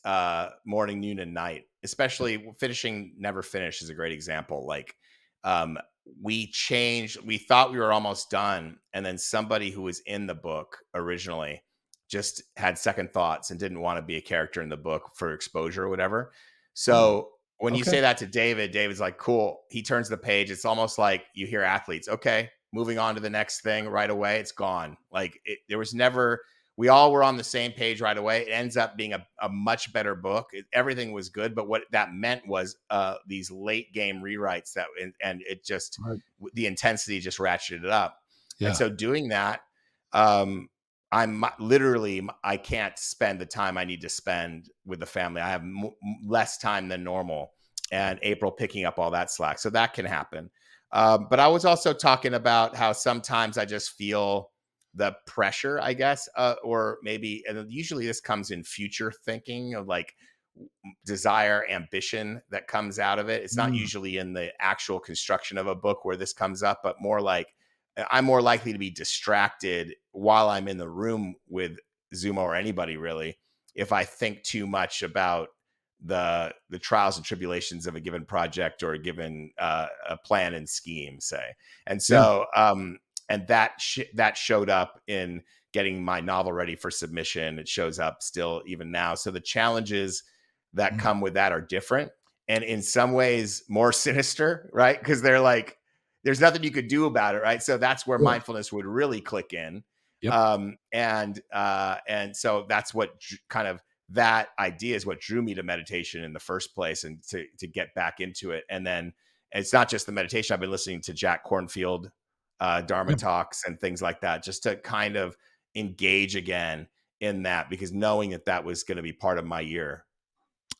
morning, noon, and night. Especially finishing Never Finish is a great example. Like um, we thought we were almost done, and then somebody who was in the book originally just had second thoughts and didn't want to be a character in the book for exposure or whatever. Oh, So when you okay. say that to David, David's like, cool. He turns the page. It's almost like you hear athletes, okay, moving on to the next thing right away. It's gone. Like there was never, we all were on the same page right away. It ends up being a much better book. Everything was good. But what that meant was these late game rewrites and it just, Right. the intensity just ratcheted it up. And Yeah. so doing that, um, I'm literally, I can't spend the time I need to spend with the family. I have less time than normal, and April picking up all that slack. So that can happen. But I was also talking about how sometimes I just feel the pressure, I guess, or maybe, and usually this comes in future thinking of like desire, ambition that comes out of it. It's not Mm, usually in the actual construction of a book where this comes up, but more like I'm more likely to be distracted while I'm in the room with Zuma or anybody really if I think too much about the trials and tribulations of a given project or a given a plan and scheme, say. And yeah. so and that showed up in getting my novel ready for submission. It shows up still even now. So the challenges that Mm, come with that are different and in some ways more sinister, right? Because they're like, there's nothing you could do about it, right? So that's where sure. mindfulness would really click in. Yep. And so that's what kind of that idea is what drew me to meditation in the first place and to get back into it. And then it's not just the meditation. I've been listening to Jack Cornfield, Dharma Yeah. talks and things like that, just to kind of engage again in that because knowing that that was going to be part of my year.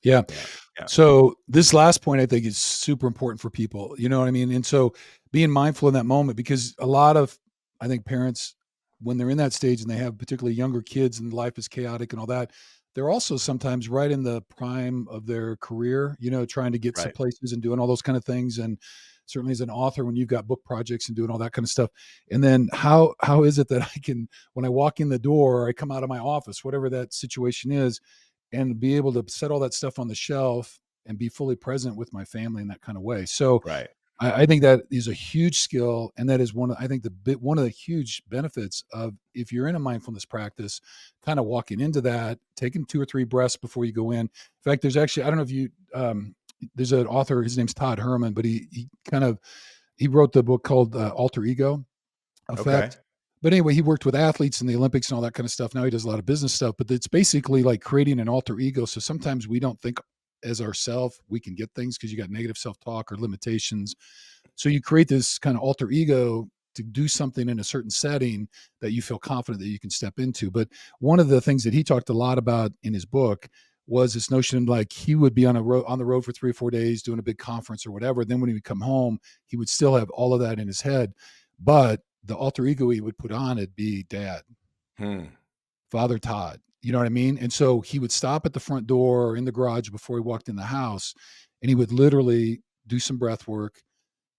Yeah. Yeah. Yeah. So this last point I think is super important for people. You know what I mean? And so being mindful in that moment, because a lot of I think parents, when they're in that stage and they have particularly younger kids and life is chaotic and all that, they're also sometimes right in the prime of their career, trying to get some Right. places and doing all those kind of things. And certainly as an author, when you've got book projects and doing all that kind of stuff. And then how is it that I can, when I walk in the door or I come out of my office, whatever that situation is, and be able to set all that stuff on the shelf and be fully present with my family in that kind of way. So Right. I think that is a huge skill, and that is I think one of the huge benefits of if you're in a mindfulness practice, kind of walking into that, taking 2 or 3 breaths before you go in. In fact, there's actually I don't know if you there's an author, his name's Todd Herman, but he wrote the book called Alter Ego Okay. Effect. But anyway, he worked with athletes in the Olympics and all that kind of stuff. Now he does a lot of business stuff, but it's basically like creating an alter ego. So sometimes we don't think as ourself we can get things because you got negative self-talk or limitations. So you create this kind of alter ego to do something in a certain setting that you feel confident that you can step into. But one of the things that he talked a lot about in his book was this notion like he would be on the road for 3 or 4 days doing a big conference or whatever. Then when he would come home, he would still have all of that in his head. But the alter ego he would put on it'd be dad, Hmm. Father Todd. You know what I mean? And so he would stop at the front door or in the garage before he walked in the house, and he would literally do some breath work,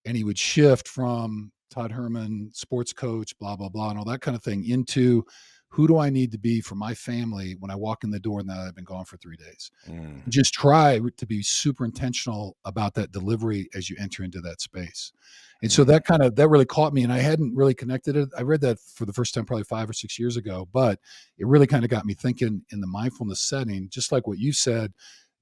and he would shift from Todd Herman, sports coach, blah, blah, blah, and all that kind of thing into who do I need to be for my family when I walk in the door now that I've been gone for 3 days. Mm. Just try to be super intentional about that delivery as you enter into that space. And so Mm. that really caught me, and I hadn't really connected it. I read that for the first time probably 5 or 6 years ago, but it really kind of got me thinking in the mindfulness setting, just like what you said,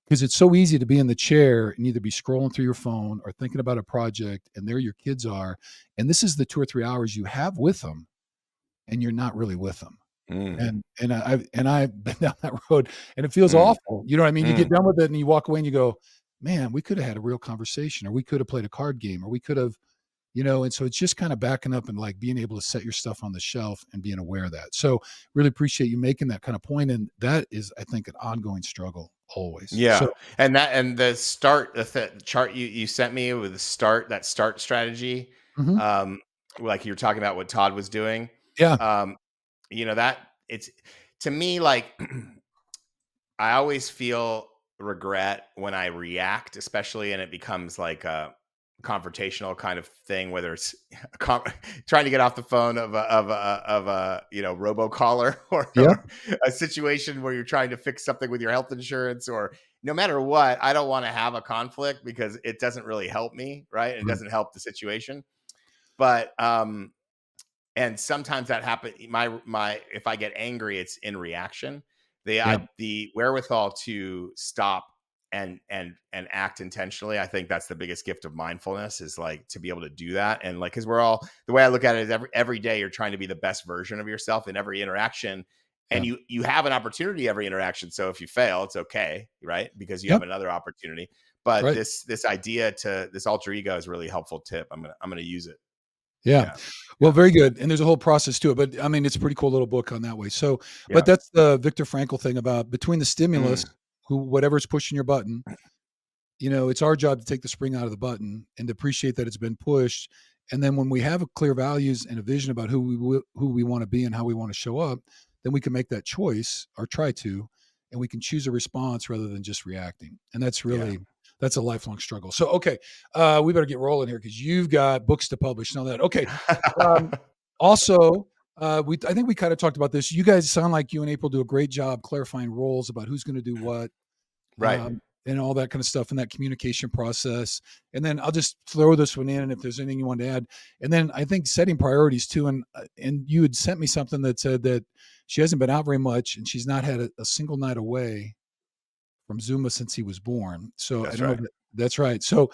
because it's so easy to be in the chair and either be scrolling through your phone or thinking about a project, and there your kids are, and this is the 2 or 3 hours you have with them, and you're not really with them. Mm. And I've been down that road, and it feels Mm. awful. You know what I mean? You get Mm. done with it and you walk away and you go, "Man, we could have had a real conversation, or we could have played a card game, or we could have." And so it's just kind of backing up and like being able to set your stuff on the shelf and being aware of that. So really appreciate you making that kind of point. And that is, I think, an ongoing struggle always. Yeah, So, and the start the chart you sent me with that start strategy, mhm, um, like you were talking about what Todd was doing, yeah, um, that it's to me like I always feel regret when I react, especially, and it becomes like a confrontational kind of thing, whether it's trying to get off the phone of a robocaller yeah, or a situation where you're trying to fix something with your health insurance, or no matter what, I don't want to have a conflict because it doesn't really help me, right? It right, doesn't help the situation. But and sometimes that happens. My if I get angry, it's in reaction. yeah, The wherewithal to stop and act intentionally. I think that's the biggest gift of mindfulness, is like to be able to do that. And like, because we're all, the way I look at it is every day you're trying to be the best version of yourself in every interaction, yeah, and you have an opportunity every interaction. So if you fail, it's okay, right? Because you have yep, another opportunity. But right. this idea to this alter ego is a really helpful tip. I'm gonna use it. Yeah. Yeah. Well, Yeah. very good, and there's a whole process to it, but, I mean, it's a pretty cool little book on that way. So but Yeah. that's the Viktor Frankl thing about between the Mm. stimulus, who whatever's pushing your button, it's our job to take the spring out of the button and to appreciate that it's been pushed, and then when we have a clear values and a vision about who we wanna be and how we wanna show up, then we can make that choice or try to, and we can choose a response rather than just reacting, and Yeah. that's a lifelong struggle. So, okay, we better get rolling here because 'cause you've got books to publish and all that. Okay, um, also, I think we kinda talked about this. You guys sound like you and April do a great job clarifying roles about who's gonna do what, Right. and all that kind of stuff in that communication process. And then I'll just throw this one in, and if there's anything you want to add. And then I think setting priorities too. And you had sent me something that said that she hasn't been out very much, and she's not had a single night away from Zuma since he was born. So I That's don't know right. if that's right. So,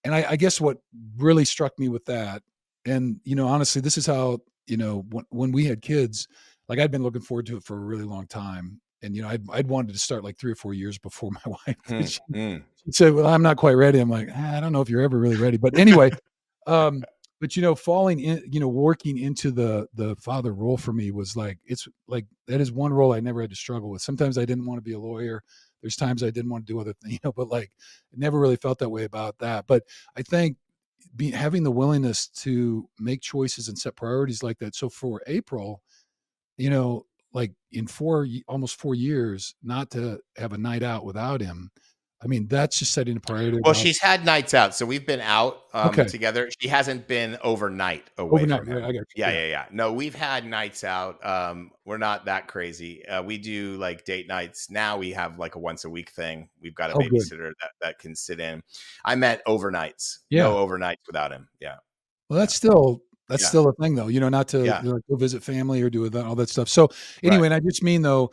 and I guess what really struck me with that, and honestly, this is how when we had kids, like I'd been looking forward to it for a really long time, and I'd wanted to start like 3 or 4 years before my wife. But Mm, mm. she said, "Well, I'm not quite ready." I'm like, I don't know if you're ever really ready, but anyway, um, but falling in, working into the father role for me was like it's like that is one role I never had to struggle with. Sometimes I didn't want to be a lawyer. There's times I didn't want to do other things, but like I never really felt that way about that. But I think having the willingness to make choices and set priorities like that. So for April, like in almost 4 years, not to have a night out without him. I mean, that's just setting a priority Well, about she's had nights out, so we've been out, okay, together. She hasn't been overnight away overnight. from Right, him. I got Yeah, you. Yeah. yeah, yeah. No, we've had nights out. We're not that crazy. We do like date nights. Now we have like a once a week thing. We've got a Oh, good. babysitter that can sit in. I meant overnights. No Yeah. overnights wuthout him. Yeah. Well, Yeah. that's Yeah. still a thing though, not to Yeah. go visit family or do all that stuff. So Right. anyway, and I just mean though,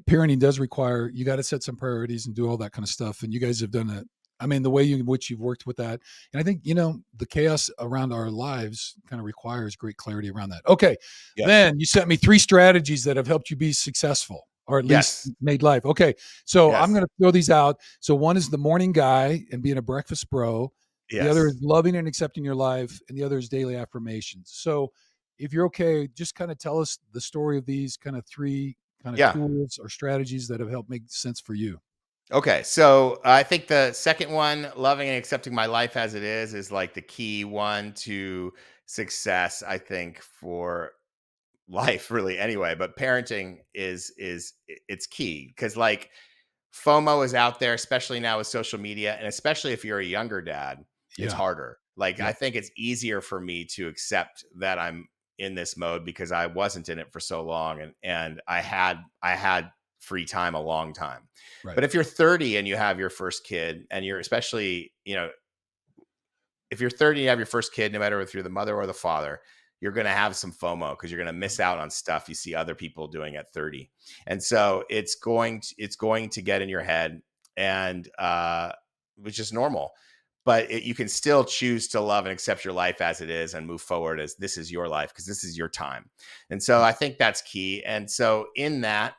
parenting does require you got to set some priorities and do all that kind of stuff. And you guys have done it. I mean, the way in which you've worked with that, and I think the chaos around our lives kind of requires great clarity around that. Okay, Yes. then you sent me 3 strategies that have helped you be successful, or at least Yes. made life. Okay, so I'm Yes. going to throw these out. So one is the morning guy and being a breakfast bro. The other is Yes. loving and accepting your life, and the other is daily affirmations. So, if you're okay, just kind of tell us the story of these kind of three kind of Yeah. tools or strategies that have helped make sense for you. Okay, so I think the second one, loving and accepting my life as it is like the key one to success. I think for life, really, anyway. But parenting it's key because like FOMO is out there, especially now with social media, and especially if you're a younger dad, it's Yeah. harder. Like I Yep. think it's easier for me to accept that I'm in this mode because I wasn't in it for so long, and I had free time a long time. Right. But if you're 30 and you have your first kid, and you're especially, if you're 30 and you have your first kid, no matter if you're the mother or the father, you're going to have some FOMO because you're going to Yep. miss out on stuff you see other people doing at 30. And so it's going to get in your head, and which is normal. But you can still choose to love and accept your life as it is and move forward as this is your life because this is your time. And so Yep. I think that's key. And so in that,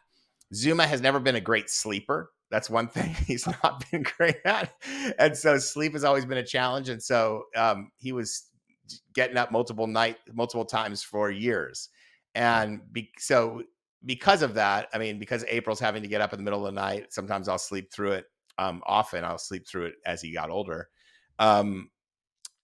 Zuma has never been a great sleeper. That's one thing he's not been great at. And so sleep has always been a challenge. And so he was getting up multiple times for years. And so because of that, I mean, because April's having to get up in the middle of the night, sometimes I'll sleep through it. Often I'll sleep through it as he got older. Um,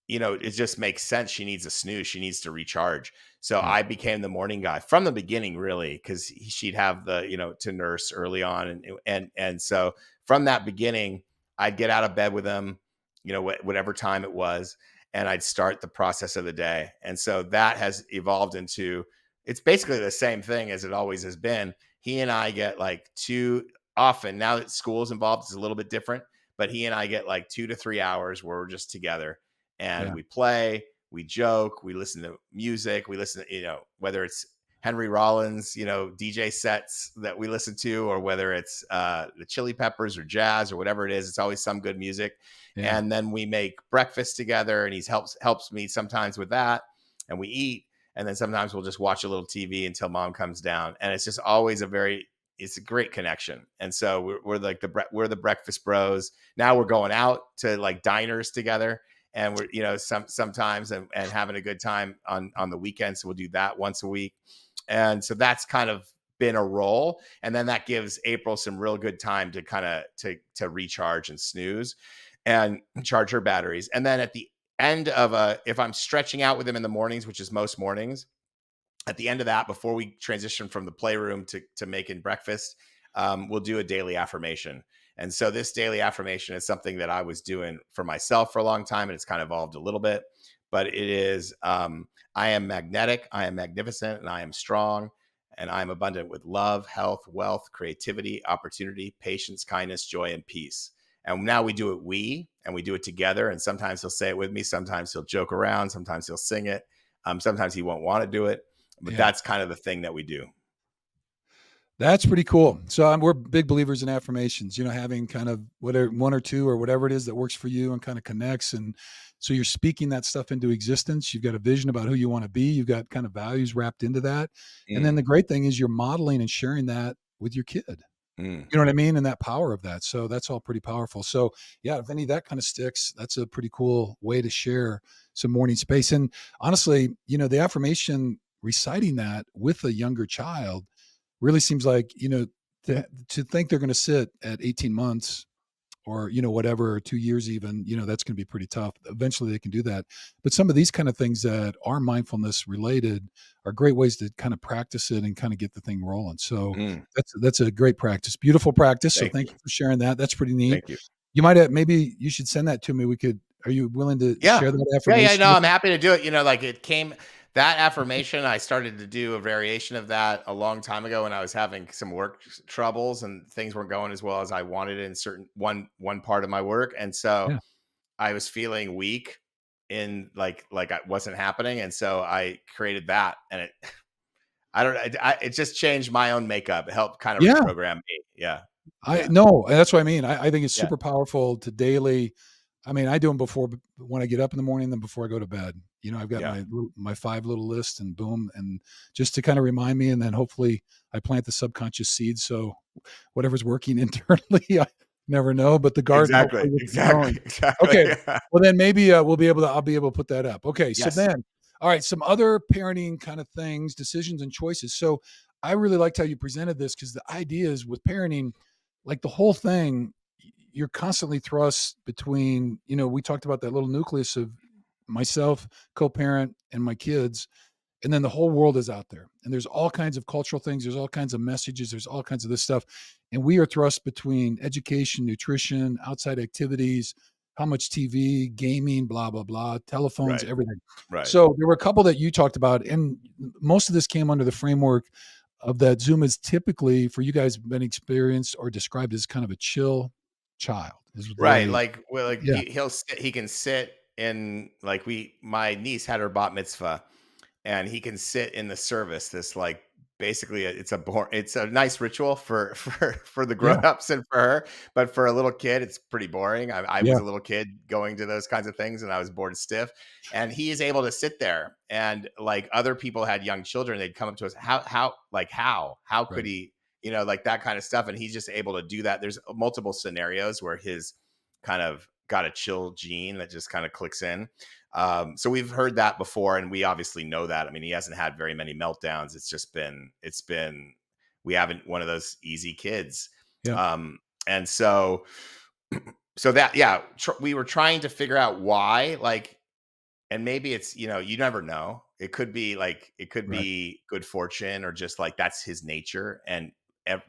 it just makes sense. She needs a snooze. She needs to recharge. So Yeah. I became the morning guy from the beginning, really, because she'd have to nurse early on, and so from that beginning, I'd get out of bed with him, whatever time it was, and I'd start the process of the day. And so that has evolved into, it's basically the same thing as it always has been. He and I get like two, often now that school is involved, it's a little bit different, but he and I get like 2 to 3 hours where we're just together and Yeah. we play, we joke, we listen to music, we listen to, whether it's Henry Rollins, DJ sets that we listen to, or whether it's the Chili Peppers or jazz or whatever it is, it's always some good music. Yeah. And then we make breakfast together, and he helps me sometimes with that, and we eat, and then sometimes we'll just watch a little TV until mom comes down, and it's just always it's a great connection. And so we're like we're the breakfast bros. Now we're going out to like diners together, and we're sometimes and having a good time on the weekends. So we'll do that once a week, and so that's kind of been a role. And then that gives April some real good time to kind of to recharge and snooze and charge her batteries. And then at the end of if I'm stretching out with him in the mornings, which is most mornings, at the end of that, before we transition from the playroom to making breakfast, we'll do a daily affirmation. And so this daily affirmation is something that I was doing for myself for a long time, and it's kind of evolved a little bit. But it is, I am magnetic, I am magnificent, and I am strong, and I am abundant with love, health, wealth, creativity, opportunity, patience, kindness, joy, and peace. And now we do it, and we do it together. And sometimes he'll say it with me. Sometimes he'll joke around. Sometimes he'll sing it. Sometimes he won't want to do it. But Yeah. that's kind of the thing that we do. That's pretty cool. So we're big believers in affirmations, having kind of whatever, one or two or whatever it is that works for you and kind of connects. And so you're speaking that stuff into existence. You've got a vision about who you want to be. You've got kind of values wrapped into that. And then Mm, the great thing is you're modeling and sharing that with your kid. mm. You know what I mean? And that power of that. So that's all pretty powerful. So yeah, if any of that kind of sticks, that's a pretty cool way to share some morning space. And honestly, the affirmation, reciting that with a younger child really seems like, to think they're going to sit at 18 months or, whatever, or 2 years even, that's going to be pretty tough. Eventually they can do that. But some of these kind of things that are mindfulness related are great ways to kind of practice it and kind of get the thing rolling. So Mm. that's a great practice, beautiful practice. So Thank thank you. you for sharing that. That's pretty neat. Thank you. You might have, maybe you should send that to me. Are you willing to Yeah. share that Yeah, yeah, affirmation no, with I'm happy to do it. Like that affirmation, I started to do a variation of that a long time ago when I was having some work troubles and things weren't going as well as I wanted in certain one part of my work. And so Yeah. I was feeling weak in like I wasn't happening. And so I created that, and I don't it just changed my own makeup. It helped kind of Yeah. reprogram me. Yeah. I Yeah. no, that's what I mean. I think it's Yeah. super powerful to daily. I mean, I do them before when I get up in the morning, then before I go to bed. I've got Yeah. my 5 little list and boom, and just to kind of remind me, and then hopefully I plant the subconscious seeds. So whatever's working internally, I never know, but the garden Exactly. hopefully will keep Exactly. growing. Exactly. Okay, well then maybe I'll be able to put that up. Okay, so Yes. then, all right, some other parenting kind of things, decisions and choices. So I really liked how you presented this because the idea is with parenting, like the whole thing, you're constantly thrust between, we talked about that little nucleus of myself, co-parent, and my kids, and then the whole world is out there, and there's all kinds of cultural things, there's all kinds of messages, there's all kinds of this stuff, and we are thrust between education, nutrition, outside activities, how much TV, gaming, blah blah blah, telephones, Right. everything. Right. So there were a couple that you talked about, and most of this came under the framework of that Zoom is typically, for you guys, been experienced or described as kind of a chill child is the Right. way. Like, well, like Yeah. he can sit in, like, my niece had her bat mitzvah, and he can sit in the service. This, like, basically it's a nice ritual for for the Yeah. grown-ups and for her, but for a little kid it's pretty boring. I was Yeah. a little kid going to those kinds of things, and I was bored stiff. And he is able to sit there, and like other people had young children, they'd come up to us, how could Right. he, like that kind of stuff, and he's just able to do that. There's multiple scenarios where his kind of got a chill gene that just kind of clicks in. So we've heard that before, and we obviously know that. I mean, he hasn't had very many meltdowns. It's been we haven't one of those easy kids. Yeah. And so so that yeah, we were trying to figure out why, like, and maybe it's, you never know. It could be like, it could Right. be good fortune, or just like that's his nature. And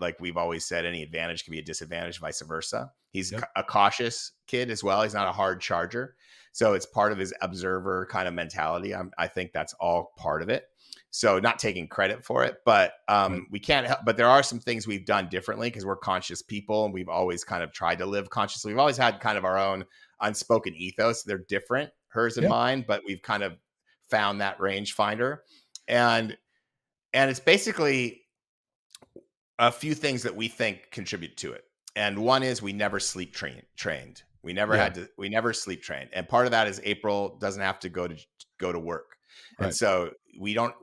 like we've always said, any advantage can be a disadvantage, vice versa. He's Yep. a cautious kid as well. He's not a hard charger. So it's part of his observer kind of mentality. I think that's all part of it. So not taking credit for it, but Right. we can't help. But there are some things we've done differently because we're conscious people, and we've always kind of tried to live consciously. We've always had kind of our own unspoken ethos. They're different, hers and Yeah. mine, but we've kind of found that rangefinder. And it's basically a few things that we think contribute to it. And one is we never sleep trained. Yeah. We never sleep trained. And part of that is April doesn't have to go to work. And Right. so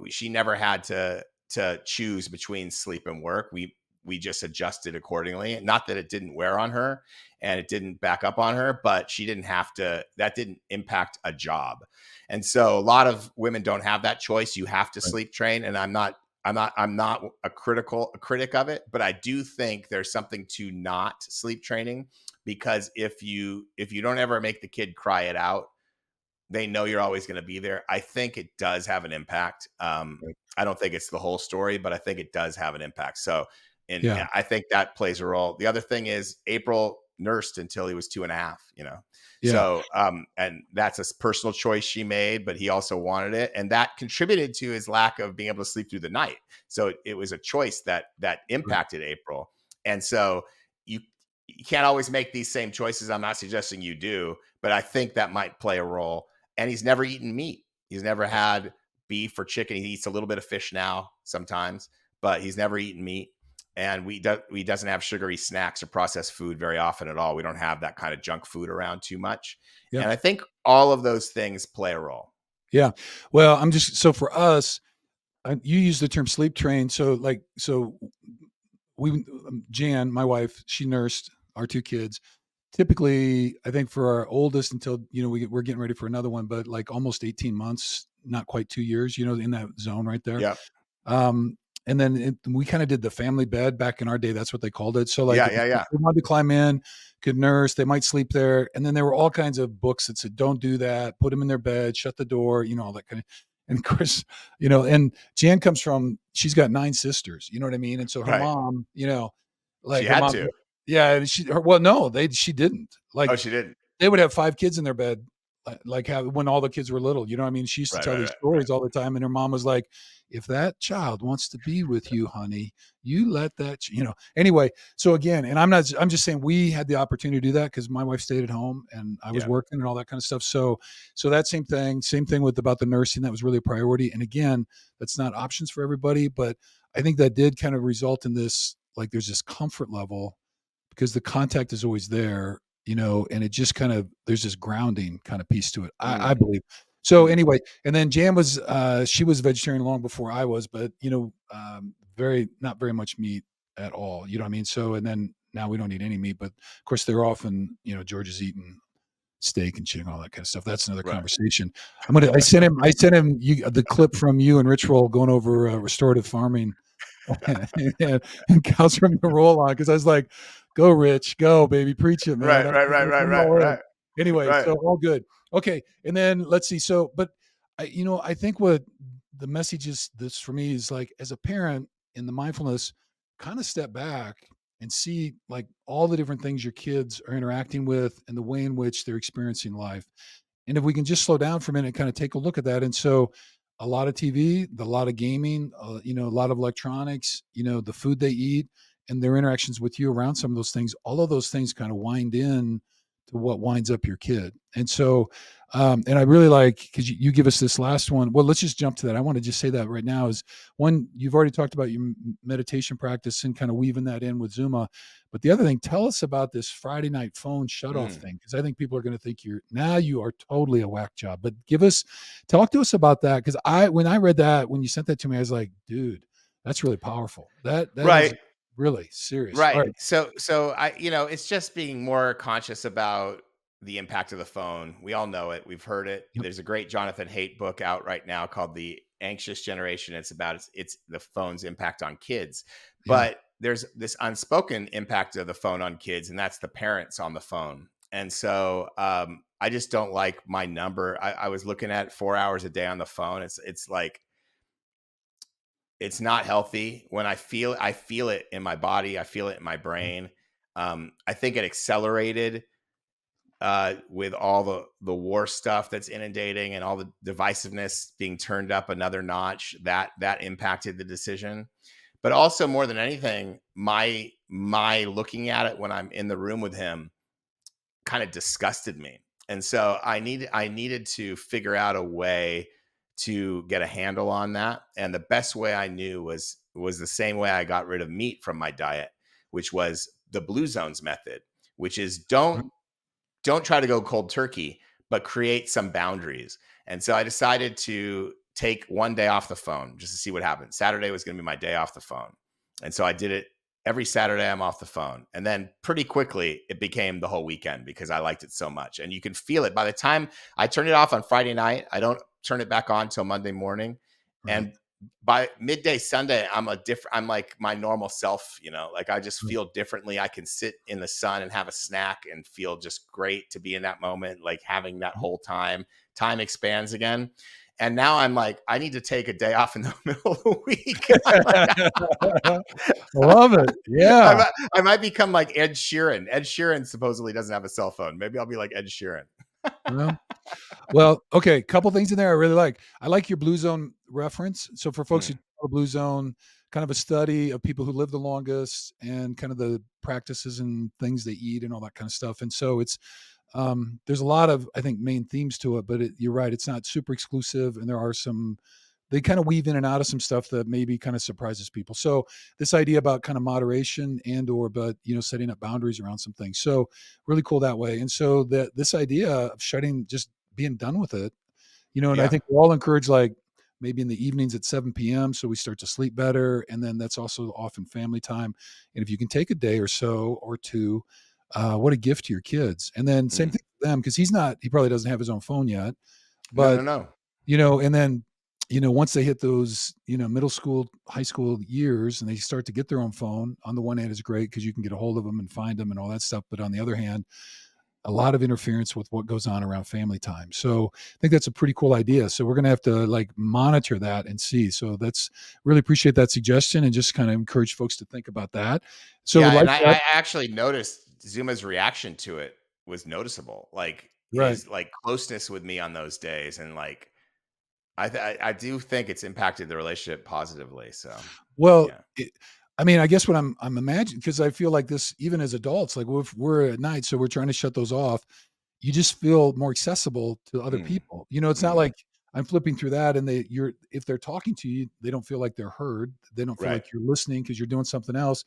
she never had to choose between sleep and work. We just adjusted accordingly. Not that it didn't wear on her and it didn't back up on her, but she didn't have to, that didn't impact a job. And so a lot of women don't have that choice. You have to Right. sleep train. And I'm not a critic of it, but I do think there's something to not sleep training, because if you don't ever make the kid cry it out, they know you're always going to be there. I think it does have an impact. Right. I don't think it's the whole story, but I think it does have an impact. So, and Yeah. I think that plays a role. The other thing is April nursed until he was 2.5. Yeah. So, and that's a personal choice she made, but he also wanted it. And that contributed to his lack of being able to sleep through the night. So it was a choice that Right. impacted April. And so you, you can't always make these same choices. I'm not suggesting you do, but I think that might play a role. And he's never eaten meat. He's never had beef or chicken. He eats a little bit of fish now sometimes, but he's never eaten meat. And we doesn't have sugary snacks or processed food very often at all. We don't have that kind of junk food around too much. Yeah. And I think all of those things play a role. Yeah. Well, I'm just so for us, you use the term sleep train. So like, so we, Jan, my wife, she nursed our two kids. Typically, I think for our oldest until, we're getting ready for another one, but like almost 18 months, not quite 2 years, in that zone right there. Yeah. Um, and then we kind of did the family bed back in our day. That's what they called it. So like Yeah. if Yeah. they Yeah. wanted to climb in, could nurse, they might sleep there. And then there were all kinds of books that said, don't do that, put them in their bed, shut the door, all that kind of, and of course, and Jan comes from, she's got 9 sisters, you know what I mean? And so her Right. mom, She like her had mom, to. yeah, and well, no, she didn't. Oh, Like she didn't. they would have 5 kids in their bed, like how when all the kids were little, you know what I mean? She used to Right. tell Right. these Right. Right. stories all the time, and her mom was like, "If that child wants to be with you, honey, you let that." Anyway, so again, and I'm just saying we had the opportunity to do that because my wife stayed at home and I was Yeah. working and all that kind of stuff. So that same thing with about the nursing, that was really a priority. And again, that's not options for everybody, but I think that did kind of result in this, like there's this comfort level because the contact is always there, and it just kind of there's this grounding kind of piece to it. I Mm, believe. So mm, anyway, and then Jan was she was vegetarian long before I was, but very not very much meat at all. You know what I mean? So and then now we don't eat any meat, but of course they're often, George is eating steak and chicken, all that kind of stuff. That's another right. conversation. I sent him the clip from you and Rich Roll going over restorative farming and cows from the roll on because I was like, "Go, Rich, go, baby, preach it, man." Right. Right. Right. Right. I'm Right. all in. Right. Anyway, Right. so all good. Okay, and then let's see. So, but I think what the message is this for me is like as a parent in the mindfulness, kind of step back and see like all the different things your kids are interacting with and the way in which they're experiencing life. And if we can just slow down for a minute and kind of take a look at that. And so a lot of TV, a lot of gaming, a lot of electronics, the food they eat and their interactions with you around some of those things, all of those things kind of wind in to what winds up your kid. And so, and I really like, because you give us this last one. Well, let's just jump to that. I want to just say that right now is one, you've already talked about your meditation practice and kind of weaving that in with Zuma. But the other thing, tell us about this Friday night phone shutoff Mm. thing, because I think people are going to think you are totally a whack job. But talk to us about that, because when I read that, when you sent that to me, I was like, dude, that's really powerful. That is Right. really serious. All Right. right. So I, it's just being more conscious about the impact of the phone. We all know it. We've heard it. Yep. There's a great Jonathan Haidt book out right now called The Anxious Generation. It's about it's the phone's impact on kids. Yeah. But there's this unspoken impact of the phone on kids, and that's the parents on the phone. And so I just don't like my number. I was looking at 4 hours a day on the phone. It's like it's not healthy. When I feel it in my body. I feel it in my brain. I think it accelerated with all the war stuff that's inundating and all the divisiveness being turned up another notch. That impacted the decision. But also more than anything, my looking at it when I'm in the room with him kind of disgusted me. And so I needed to figure out a way to get a handle on that. And the best way I knew was the same way I got rid of meat from my diet, which was the Blue Zones method, which is Right. don't try to go cold turkey, but create some boundaries. And so I decided to take one day off the phone just to see what happened. Saturday was going to be my day off the phone. And so I did it every Saturday. I'm off the phone. And then pretty quickly it became the whole weekend because I liked it so much. And you can feel it by the time I turn it off on Friday night. I don't turn it back on till Monday morning. Right. And by midday Sunday, I'm like my normal self, like I just Right. feel differently. I can sit in the sun and have a snack and feel just great to be in that moment, like having that whole time expands again. And now I'm like, I need to take a day off in the middle of the week. Love it. I Yeah. might, I might become like Ed Sheeran. Ed Sheeran supposedly doesn't have a cell phone. Maybe I'll be like Ed Sheeran. Well, well, okay, couple things in there I really like. I like your Blue Zone reference. So for folks who Mm, don't know Blue Zone, kind of a study of people who live the longest and kind of the practices and things they eat and all that kind of stuff. And so it's there's a lot of I think main themes to it, but you're right, it's not super exclusive, and there are some they kind of weave in and out of some stuff that maybe kind of surprises people. So this idea about kind of moderation and or but setting up boundaries around some things. So really cool that way. And so that this idea of shutting just being done with it, and I yeah. think we're all encouraged like maybe in the evenings at 7 p.m. so we start to sleep better. And then that's also often family time. And if you can take a day or so or two, what a gift to your kids. And then same Mm. thing for them because he probably doesn't have his own phone yet, No, no, but no. and then, once they hit those, middle school, high school years and they start to get their own phone, on the one hand is great because you can get a hold of them and find them and all that stuff. But on the other hand, a lot of interference with what goes on around family time. So I think that's a pretty cool idea. So we're going to have to like monitor that and see. So that's really appreciate that suggestion and just kind of encourage folks to think about that. So Yeah, like and that, I actually noticed Zuma's reaction to it was noticeable. Like right. his like closeness with me on those days, and like I do think it's impacted the relationship positively. So Well, yeah. I mean, I guess what I'm imagining because I feel like this even as adults, like if we're at night, so we're trying to shut those off. You just feel more accessible to other Mm, people. It's not mm, like I'm flipping through that and if they're talking to you, they don't feel like they're heard. They don't feel right. like you're listening because you're doing something else.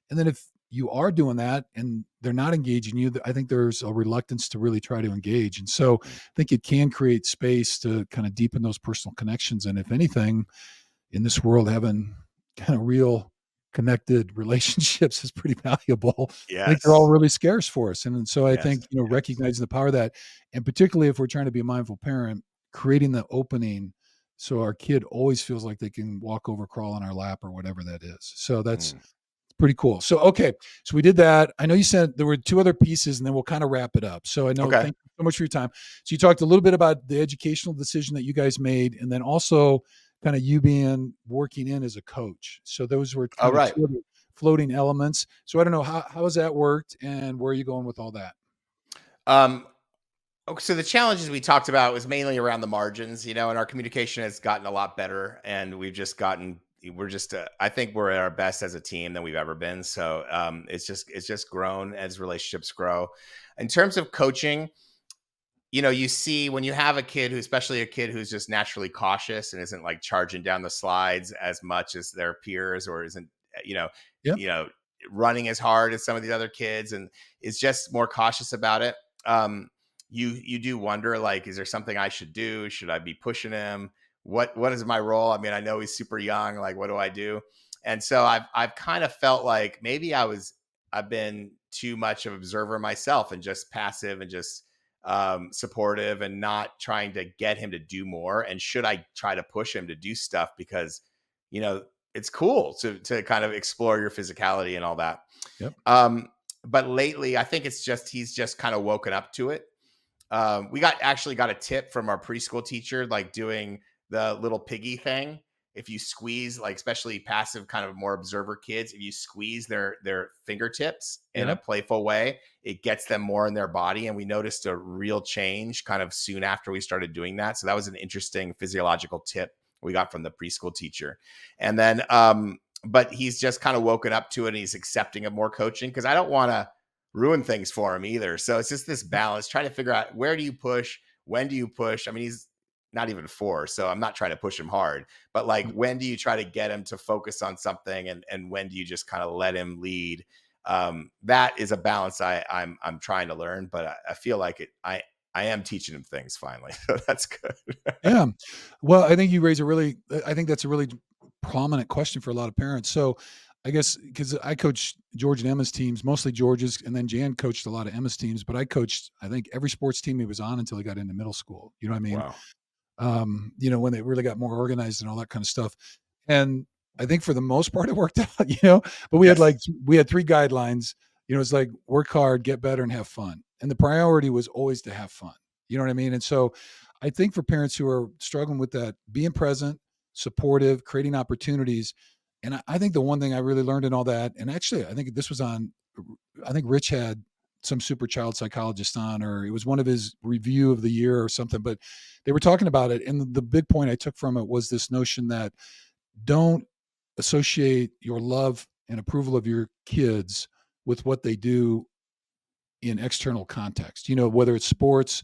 And then if you are doing that and they're not engaging you, I think there's a reluctance to really try to engage. And so I Mm, think it can create space to kind of deepen those personal connections. And if anything, in this world, having kind of real connected relationships is pretty valuable. I think they're all yes. really scarce for us. And so I Yes. think, Yes. recognizing the power of that, and particularly if we're trying to be a mindful parent, creating the opening so our kid always feels like they can walk over, crawl on our lap or whatever that is. So that's Mm, pretty cool. So, okay. So we did that. I know you said there were two other pieces and then we'll kind of wrap it up. So I know, okay. thank you so much for your time. So you talked a little bit about the educational decision that you guys made and then also kind of you being working in as a coach. So those were All kind of right. two other floating elements. So I don't know how has that worked and where are you going with all that? Um, okay, so the challenges we talked about was mainly around the margins, and our communication has gotten a lot better, and we're just I think we're at our best as a team than we've ever been. So it's just grown as relationships grow. In terms of coaching, you see when you have a kid who, especially a kid who's just naturally cautious and isn't like charging down the slides as much as their peers, or isn't, you know, Yep. you know, running as hard as some of these other kids, and is just more cautious about it. You do wonder, like, is there something I should do? Should I be pushing him? What is my role? I mean, I know he's super young. Like, what do I do? And so I've kind of felt like maybe I've been too much of an observer myself and just passive and just supportive and not trying to get him to do more. And should I try to push him to do stuff because, you know, it's cool to kind of explore your physicality and all that. Yep. But lately, I think it's just he's just kind of woken up to it. We actually got a tip from our preschool teacher, like doing the little piggy thing. If you squeeze, like especially passive, kind of more observer kids, if you squeeze their fingertips in a Yep. playful way, it gets them more in their body. And we noticed a real change kind of soon after we started doing that. So that was an interesting physiological tip we got from the preschool teacher. And then, but he's just kind of woken up to it and he's accepting of more coaching because I don't want to ruin things for him either. So it's just this balance, trying to figure out where do you push, when do you push. I mean, he's not even 4, so I'm not trying to push him hard, but like when do you try to get him to focus on something, and when do you just kind of let him lead? That is a balance I'm trying to learn, but I feel like I am teaching him things finally, so that's good. Yeah. Well, I think you raise I think that's a really prominent question for a lot of parents. So I guess because I coached George and Emma's teams, mostly George's, and then Jan coached a lot of Emma's teams, but I coached, I think, every sports team he was on until he got into middle school. You know what I mean? Wow. When they really got more organized and all that kind of stuff. And I think for the most part, it worked out, but we had Yes. we had 3 guidelines, it's like work hard, get better, and have fun. And the priority was always to have fun. You know what I mean? And so I think for parents who are struggling with that, being present, supportive, creating opportunities. And I think the one thing I really learned in all that, and actually, I think this was I think Rich had some super child psychologist on, or it was one of his review of the year or something, but they were talking about it. And the big point I took from it was this notion that don't associate your love and approval of your kids with what they do in external context, whether it's sports,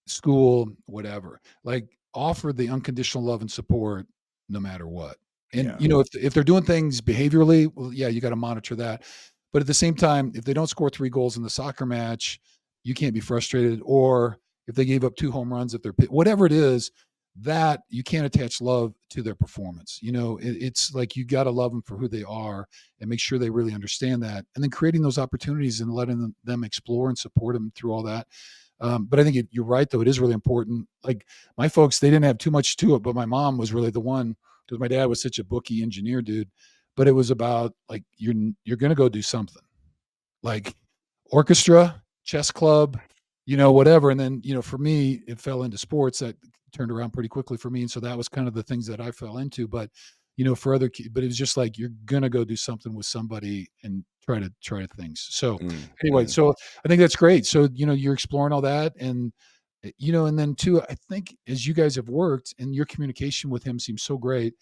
school, whatever. Like offer the unconditional love and support no matter what. And Yeah. if they're doing things behaviorally, well, yeah, you got to monitor that. But at the same time, if they don't score 3 goals in the soccer match, you can't be frustrated. Or if they gave up 2 home runs, if they're whatever it is, that you can't attach love to their performance. It's like you got to love them for who they are and make sure they really understand that. And then creating those opportunities and letting them explore and support them through all that. But I think you're right, though. It is really important. Like my folks, they didn't have too much to it, but my mom was really the one, because my dad was such a bookie engineer dude. But it was about like, you're going to go do something like orchestra, chess club, whatever. And then, for me, it fell into sports that turned around pretty quickly for me. And so that was kind of the things that I fell into. But, for other kids, but it was just like, you're going to go do something with somebody and try things. So anyway, so I think that's great. So, you're exploring all that. And, and then too, I think as you guys have worked and your communication with him seems so great,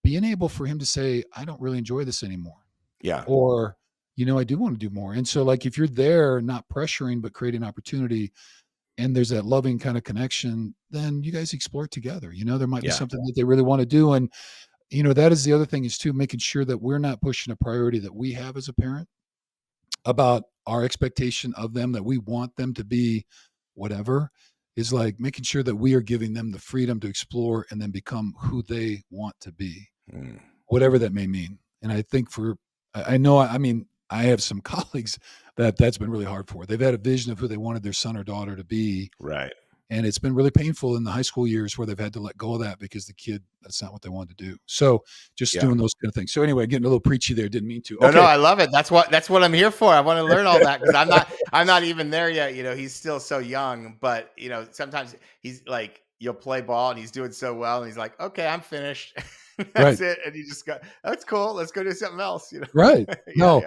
being able for him to say, I don't really enjoy this anymore. Yeah. Or, I do want to do more. And so like, if you're there, not pressuring, but creating opportunity, and there's that loving kind of connection, then you guys explore it together. There might be something that they really want to do. And, that is the other thing is too, making sure that we're not pushing a priority that we have as a parent about our expectation of them, that we want them to be whatever, is like making sure that we are giving them the freedom to explore and then become who they want to be, whatever that may mean. And I think I know, I mean, I have some colleagues that's been really hard for. They've had a vision of who they wanted their son or daughter to be. Right. And it's been really painful in the high school years where they've had to let go of that because the kid, that's not what they wanted to do. So just doing those kind of things. So anyway, getting a little preachy there. Didn't mean to. No, I love it. That's what I'm here for. I want to learn all that because I'm not even there yet. He's still so young, but sometimes he's like, you'll play ball and he's doing so well. And he's like, okay, I'm finished. That's it. And you just go, that's cool. Let's go do something else. Right. Yeah.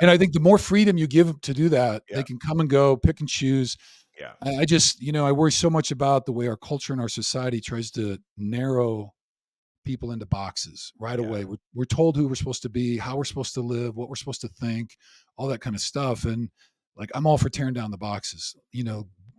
And I think the more freedom you give them to do that, Yeah. they can come and go, pick and choose. Yeah. I just, I worry so much about the way our culture and our society tries to narrow people into boxes right away. We're told who we're supposed to be, how we're supposed to live, what we're supposed to think, all that kind of stuff. And like, I'm all for tearing down the boxes,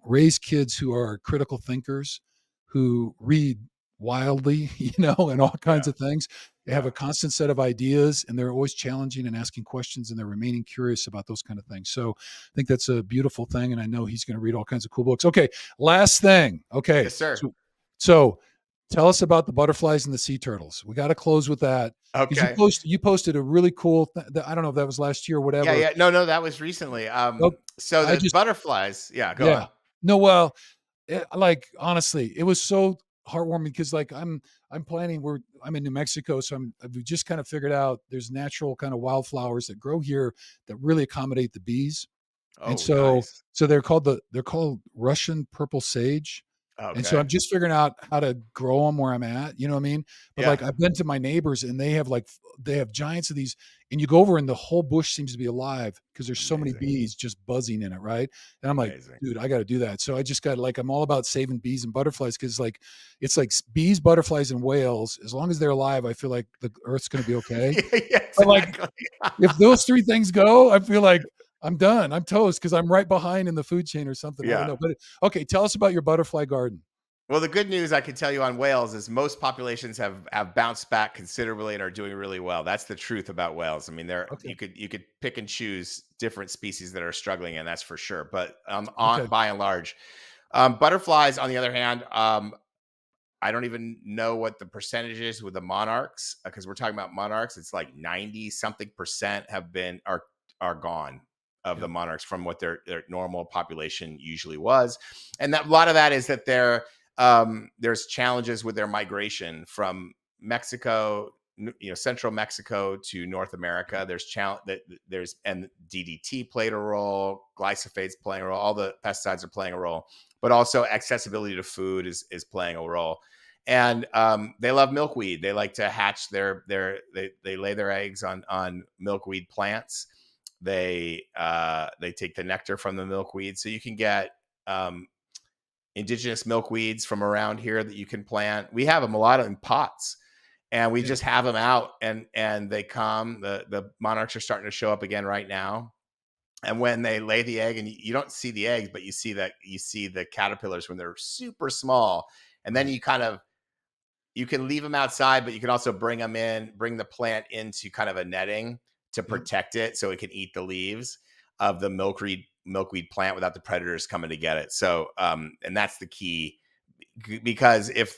raise kids who are critical thinkers, who read wildly, and all kinds of things. They have a constant set of ideas and they're always challenging and asking questions and they're remaining curious about those kind of things. So I think that's a beautiful thing. And I know he's going to read all kinds of cool books. Okay. Last thing. Okay. Yes, sir. So tell us about the butterflies and the sea turtles. We got to close with that. Okay. You posted a really cool, I don't know if that was last year or whatever. Yeah. No, that was recently. So the butterflies. Yeah. Go on. No, well, like honestly, it was so heartwarming because like I'm planning. I'm in New Mexico, so we just kind of figured out there's natural kind of wildflowers that grow here that really accommodate the bees. And Oh, so nice. they're called Russian purple sage. And so I'm Okay. just figuring out how to grow them where I'm at, you know what I mean? But Yeah. like I've been to my neighbors and they have giants of these and you go over and the whole bush seems to be alive because there's so many Amazing. bees just buzzing in it, right? And I'm like, Amazing. dude, I got to do that. So I just got like I'm all about saving bees and butterflies because like it's like bees, butterflies, and whales. As long as they're alive, I feel like the Earth's going to be okay. Yeah, yeah, But like exactly. if those 3 things go, I feel like I'm done. I'm toast because 'cause I'm right behind in the food chain or something. I don't Yeah. know. But okay, tell us about your butterfly garden. Well, the good news I can tell you on whales is most populations have bounced back considerably and are doing really well. That's the truth about whales. I mean, there Okay. you could pick and choose different species that are struggling, and that's for sure. But Okay. on by and large, butterflies, on the other hand, I don't even know what the percentage is with the monarchs because we're talking about monarchs. It's like 90 something percent are gone of the Yep. monarchs from what their normal population usually was. And that a lot of that is that there's challenges with their migration from Mexico, central Mexico to North America. There's and DDT played a role, glyphosate playing a role, all the pesticides are playing a role, but also accessibility to food is playing a role. And they love milkweed. They like to hatch they lay their eggs on milkweed plants. They take the nectar from the milkweed, so you can get indigenous milkweeds from around here that you can plant. We have them a lot in pots, and we Yeah. just have them out, and they come. The monarchs are starting to show up again right now. And when they lay the egg, and you don't see the eggs, but you see the caterpillars when they're super small, and then Right. you can leave them outside, but you can also bring the plant into kind of a netting to Yep. protect it so it can eat the leaves of the milkweed plant without the predators coming to get it. So, and that's the key because if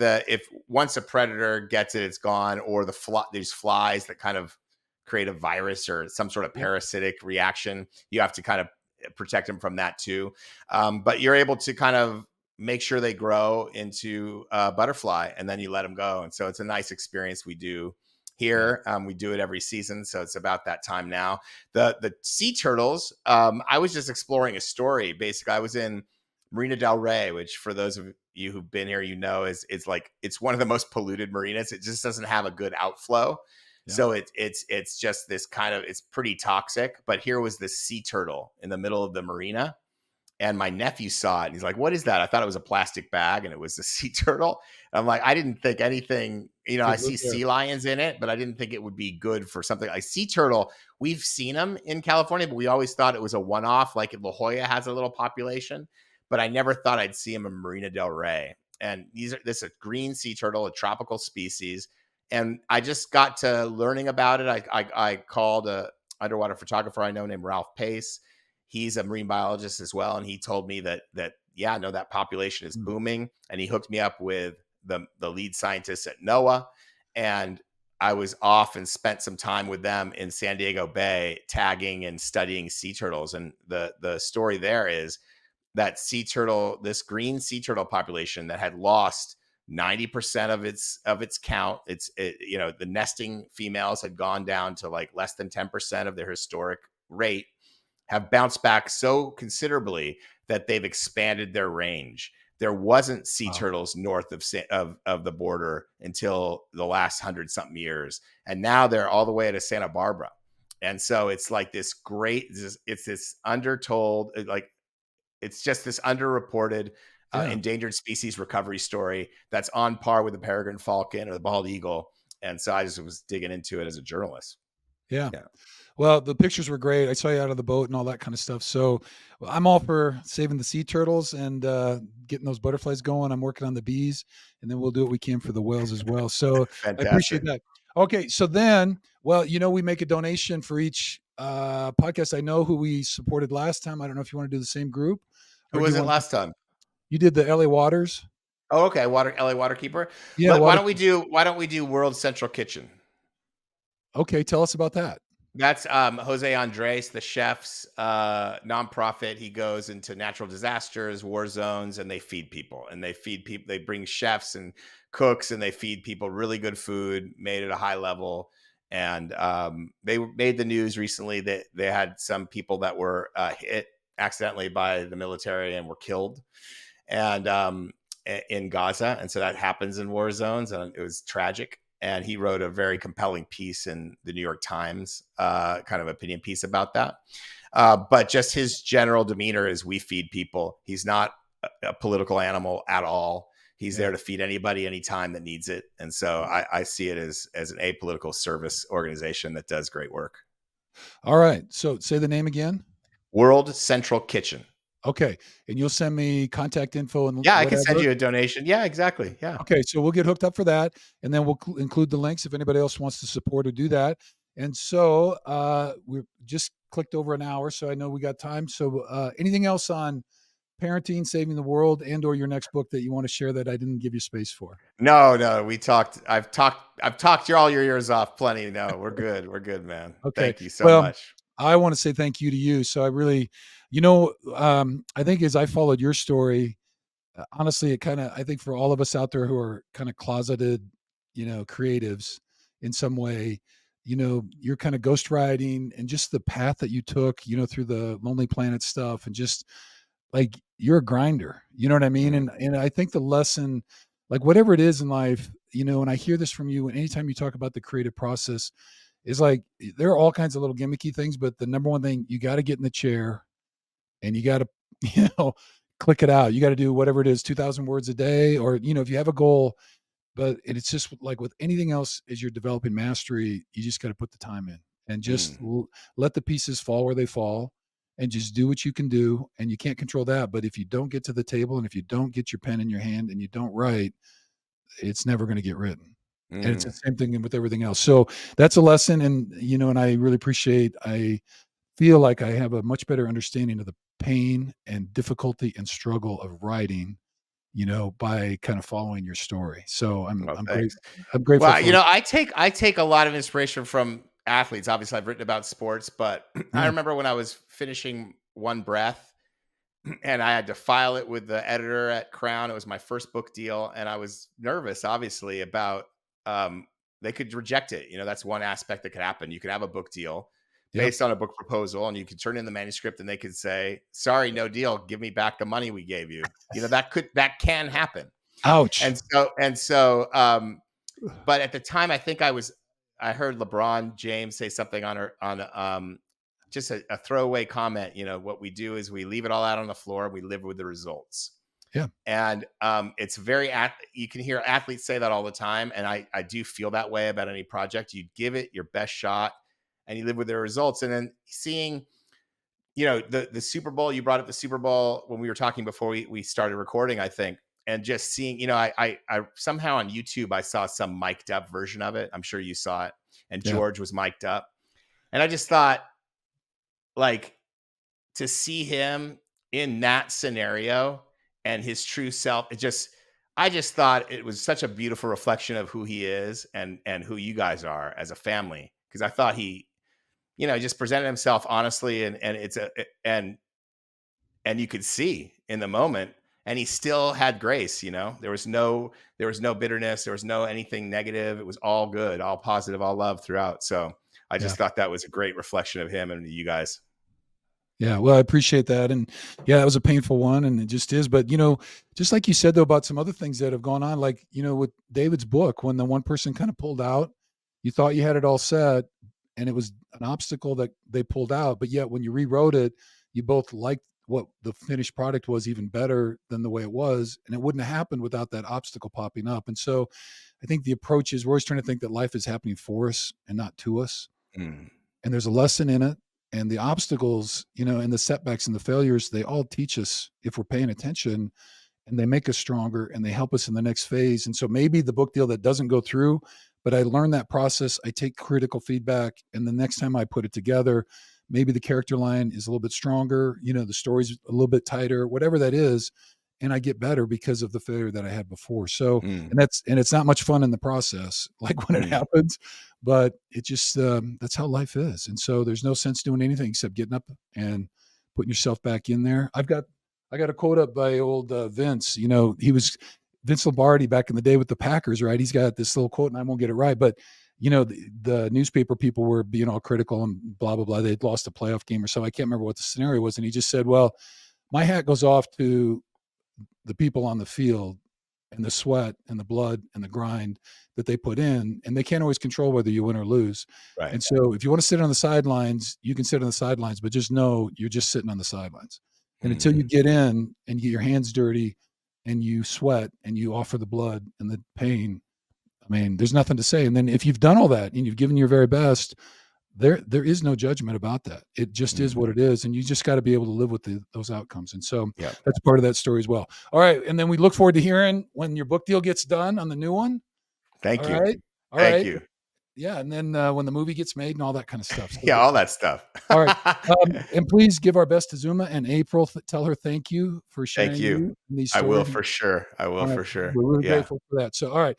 once a predator gets it, it's gone, or these flies that kind of create a virus or some sort of Yep. parasitic reaction, you have to kind of protect them from that too. But you're able to kind of make sure they grow into a butterfly, and then you let them go. And so it's a nice experience we do Yeah. here. We do it every season, so it's about that time now. The sea turtles. I was just exploring a story. Basically, I was in Marina Del Rey, which for those of you who've been here, is like it's one of the most polluted marinas. It just doesn't have a good outflow. Yep. So it's just this kind of it's pretty toxic. But here was this sea turtle in the middle of the marina, and my nephew saw it and he's like, "What is that?" I thought it was a plastic bag, and it was a sea turtle. And I'm like, I didn't think anything. I Could live see there. sea lions in it, but I didn't think it would be good for something like sea turtle. We've seen them in California, but we always thought it was a one off. Like La Jolla has a little population, but I never thought I'd see them in Marina Del Rey. And this is a green sea turtle, a tropical species. And I just got to learning about it. I called a underwater photographer I know named Ralph Pace. He's a marine biologist as well, and he told me that yeah, no, that population is Mm. booming, and he hooked me up with the lead scientists at NOAA, and I was off and spent some time with them in San Diego Bay tagging and studying sea turtles. And the story there is that this green sea turtle population that had lost 90% of its count. The nesting females had gone down to like less than 10% of their historic rate, have bounced back so considerably that they've expanded their range. There wasn't sea Wow. turtles north of the border until the last 100 something years, and now they're all the way to Santa Barbara. And so it's like it's this undertold, like it's just this underreported Yeah. endangered species recovery story that's on par with the peregrine falcon or the bald eagle. And so I just was digging into it as a journalist. Yeah. Yeah. Well, the pictures were great. I saw you out of the boat and all that kind of stuff. So well, I'm all for saving the sea turtles and getting those butterflies going. I'm working on the bees, and then we'll do what we can for the whales as well. So I appreciate Fantastic. that. Okay, so then, well, we make a donation for each podcast. I know who we supported last time. I don't know if you want to do the same group Who or do was you it want last time? you did the LA Waters? Oh, okay. LA Waterkeeper. Yeah, Why water. don't we do World Central Kitchen? Okay, tell us about that. That's Jose Andres, the chef's nonprofit. He goes into natural disasters, war zones, and they feed people. And they feed people. They bring chefs and cooks, and they feed people really good food made at a high level. And they made the news recently that they had some people that were hit accidentally by the military and were killed, and in Gaza. And so that happens in war zones, and it was tragic. And he wrote a very compelling piece in the New York Times, kind of opinion piece about that. But just his general demeanor is we feed people. He's not a political animal at all. He's there to feed anybody, anytime that needs it. And so I see it as an apolitical service organization that does great work. All right. So say the name again. World Central Kitchen. Okay. And you'll send me contact info and Yeah, I can send whatever. you a donation. Yeah, exactly. Yeah. Okay, so we'll get hooked up for that, and then we'll include the links if anybody else wants to support or do that. And so we're just clicked over an hour, so I know we got time. So anything else on parenting, saving the world, and or your next book that you want to share that I didn't give you space for? No, we talked. I've talked all your ears off plenty. No, we're good. We're good, man. Okay. Thank you so Well, much. I want to say thank you to you. So I really, I think as I followed your story, honestly, it kind of, I think for all of us out there who are kind of closeted, creatives in some way, you're kind of ghostwriting and just the path that you took, through the Lonely Planet stuff and just like you're a grinder, you know what I mean? Mm, And I think the lesson, like whatever it is in life, and I hear this from you, and anytime you talk about the creative process, is like there are all kinds of little gimmicky things, but the number one thing, you got to get in the chair and you got to, you know, click it out. You got to do whatever it is, 2,000 words a day, or, if you have a goal, but it's just like with anything else, as you're developing mastery, you just got to put the time in and just mm, let the pieces fall where they fall and just do what you can do. And you can't control that. But if you don't get to the table and if you don't get your pen in your hand and you don't write, it's never going to get written. And it's the mm, same thing with everything else. So that's a lesson. And, and I really I feel like I have a much better understanding of the pain and difficulty and struggle of writing, by kind of following your story. So well, I'm great. thanks. I'm grateful Well, for I take a lot of inspiration from athletes. Obviously, I've written about sports, but I yeah, remember when I was finishing One Breath, and I had to file it with the editor at Crown. It was my first book deal, and I was nervous, obviously, about um, they could reject it. That's one aspect that could happen. You could have a book deal yeah, based on a book proposal, and you could turn in the manuscript, and they could say, "Sorry, no deal. Give me back the money we gave you." That can happen. ouch. And so, but at the time, I heard LeBron James say something on just a throwaway comment. What we do is we leave it all out on the floor and we live with the results. Yeah, And it's you can hear athletes say that all the time. And I do feel that way about any project. You give it your best shot and you live with the results. And then seeing, the Super Bowl, you brought up the Super Bowl when we were talking before we started recording, I think. And just seeing, I somehow on YouTube, I saw some mic'd up version of it. I'm sure you saw it. And yeah, George was mic'd up. And I just thought, like, to see him in that scenario and his true self, I just thought it was such a beautiful reflection of who he is and who you guys are as a family. Because I thought he, just presented himself honestly, and you could see in the moment, and he still had grace. There was no bitterness, there was no anything negative. It was all good, all positive, all love throughout. So I yeah. just thought that was a great reflection of him and you guys. Yeah, well, I appreciate that, and yeah, that was a painful one, and it just is. But just like you said though about some other things that have gone on, like with David's book, when the one person kind of pulled out, you thought you had it all set, and it was an obstacle that they pulled out. But yet, when you rewrote it, you both liked what the finished product was even better than the way it was, and it wouldn't have happened without that obstacle popping up. And so, I think the approach is we're always trying to think that life is happening for us and not to us, Mm, and there's a lesson in it, and the obstacles, and the setbacks and the failures, they all teach us if we're paying attention, and they make us stronger and they help us in the next phase. And so maybe the book deal that doesn't go through, but I learned that process, I take critical feedback, and the next time I put it together, maybe the character line is a little bit stronger, the story's a little bit tighter, whatever that is. and I get better because of the failure that I had before. So, Mm, and it's not much fun in the process, like when it mm, happens, but it just, that's how life is. And so there's no sense doing anything except getting up and putting yourself back in there. I got a quote up by old Vince. You know, he was Vince Lombardi back in the day with the Packers, right? He's got this little quote, and I won't get it right, but you know, the newspaper people were being all critical and blah blah blah. They'd lost a playoff game or so. I can't remember what the scenario was, and he just said, "Well, my hat goes off to the people on the field and the sweat and the blood and the grind that they put in, and they can't always control whether you win or lose. right. And so if you want to sit on the sidelines, you can sit on the sidelines, but just know you're just sitting on the sidelines. And until you Mm, get in and get your hands dirty and you sweat and you offer the blood and the pain, I mean, there's nothing to say. And then if you've done all that and you've given your very best, there is no judgment about that. It just is mm, what it is, and you just got to be able to live with those outcomes. And so yeah. that's part of that story as well. All right, and then we look forward to hearing when your book deal gets done on the new one. Thank All you. right, all Thank right, you. yeah, and then when the movie gets made and all that kind of stuff. So, Yeah, all that stuff. all right, and please give our best to Zuma and April. Tell her thank you for Thank sharing you. you and these I will stories. for sure. I will All right, for sure. we're really Yeah. grateful for that. So, all right.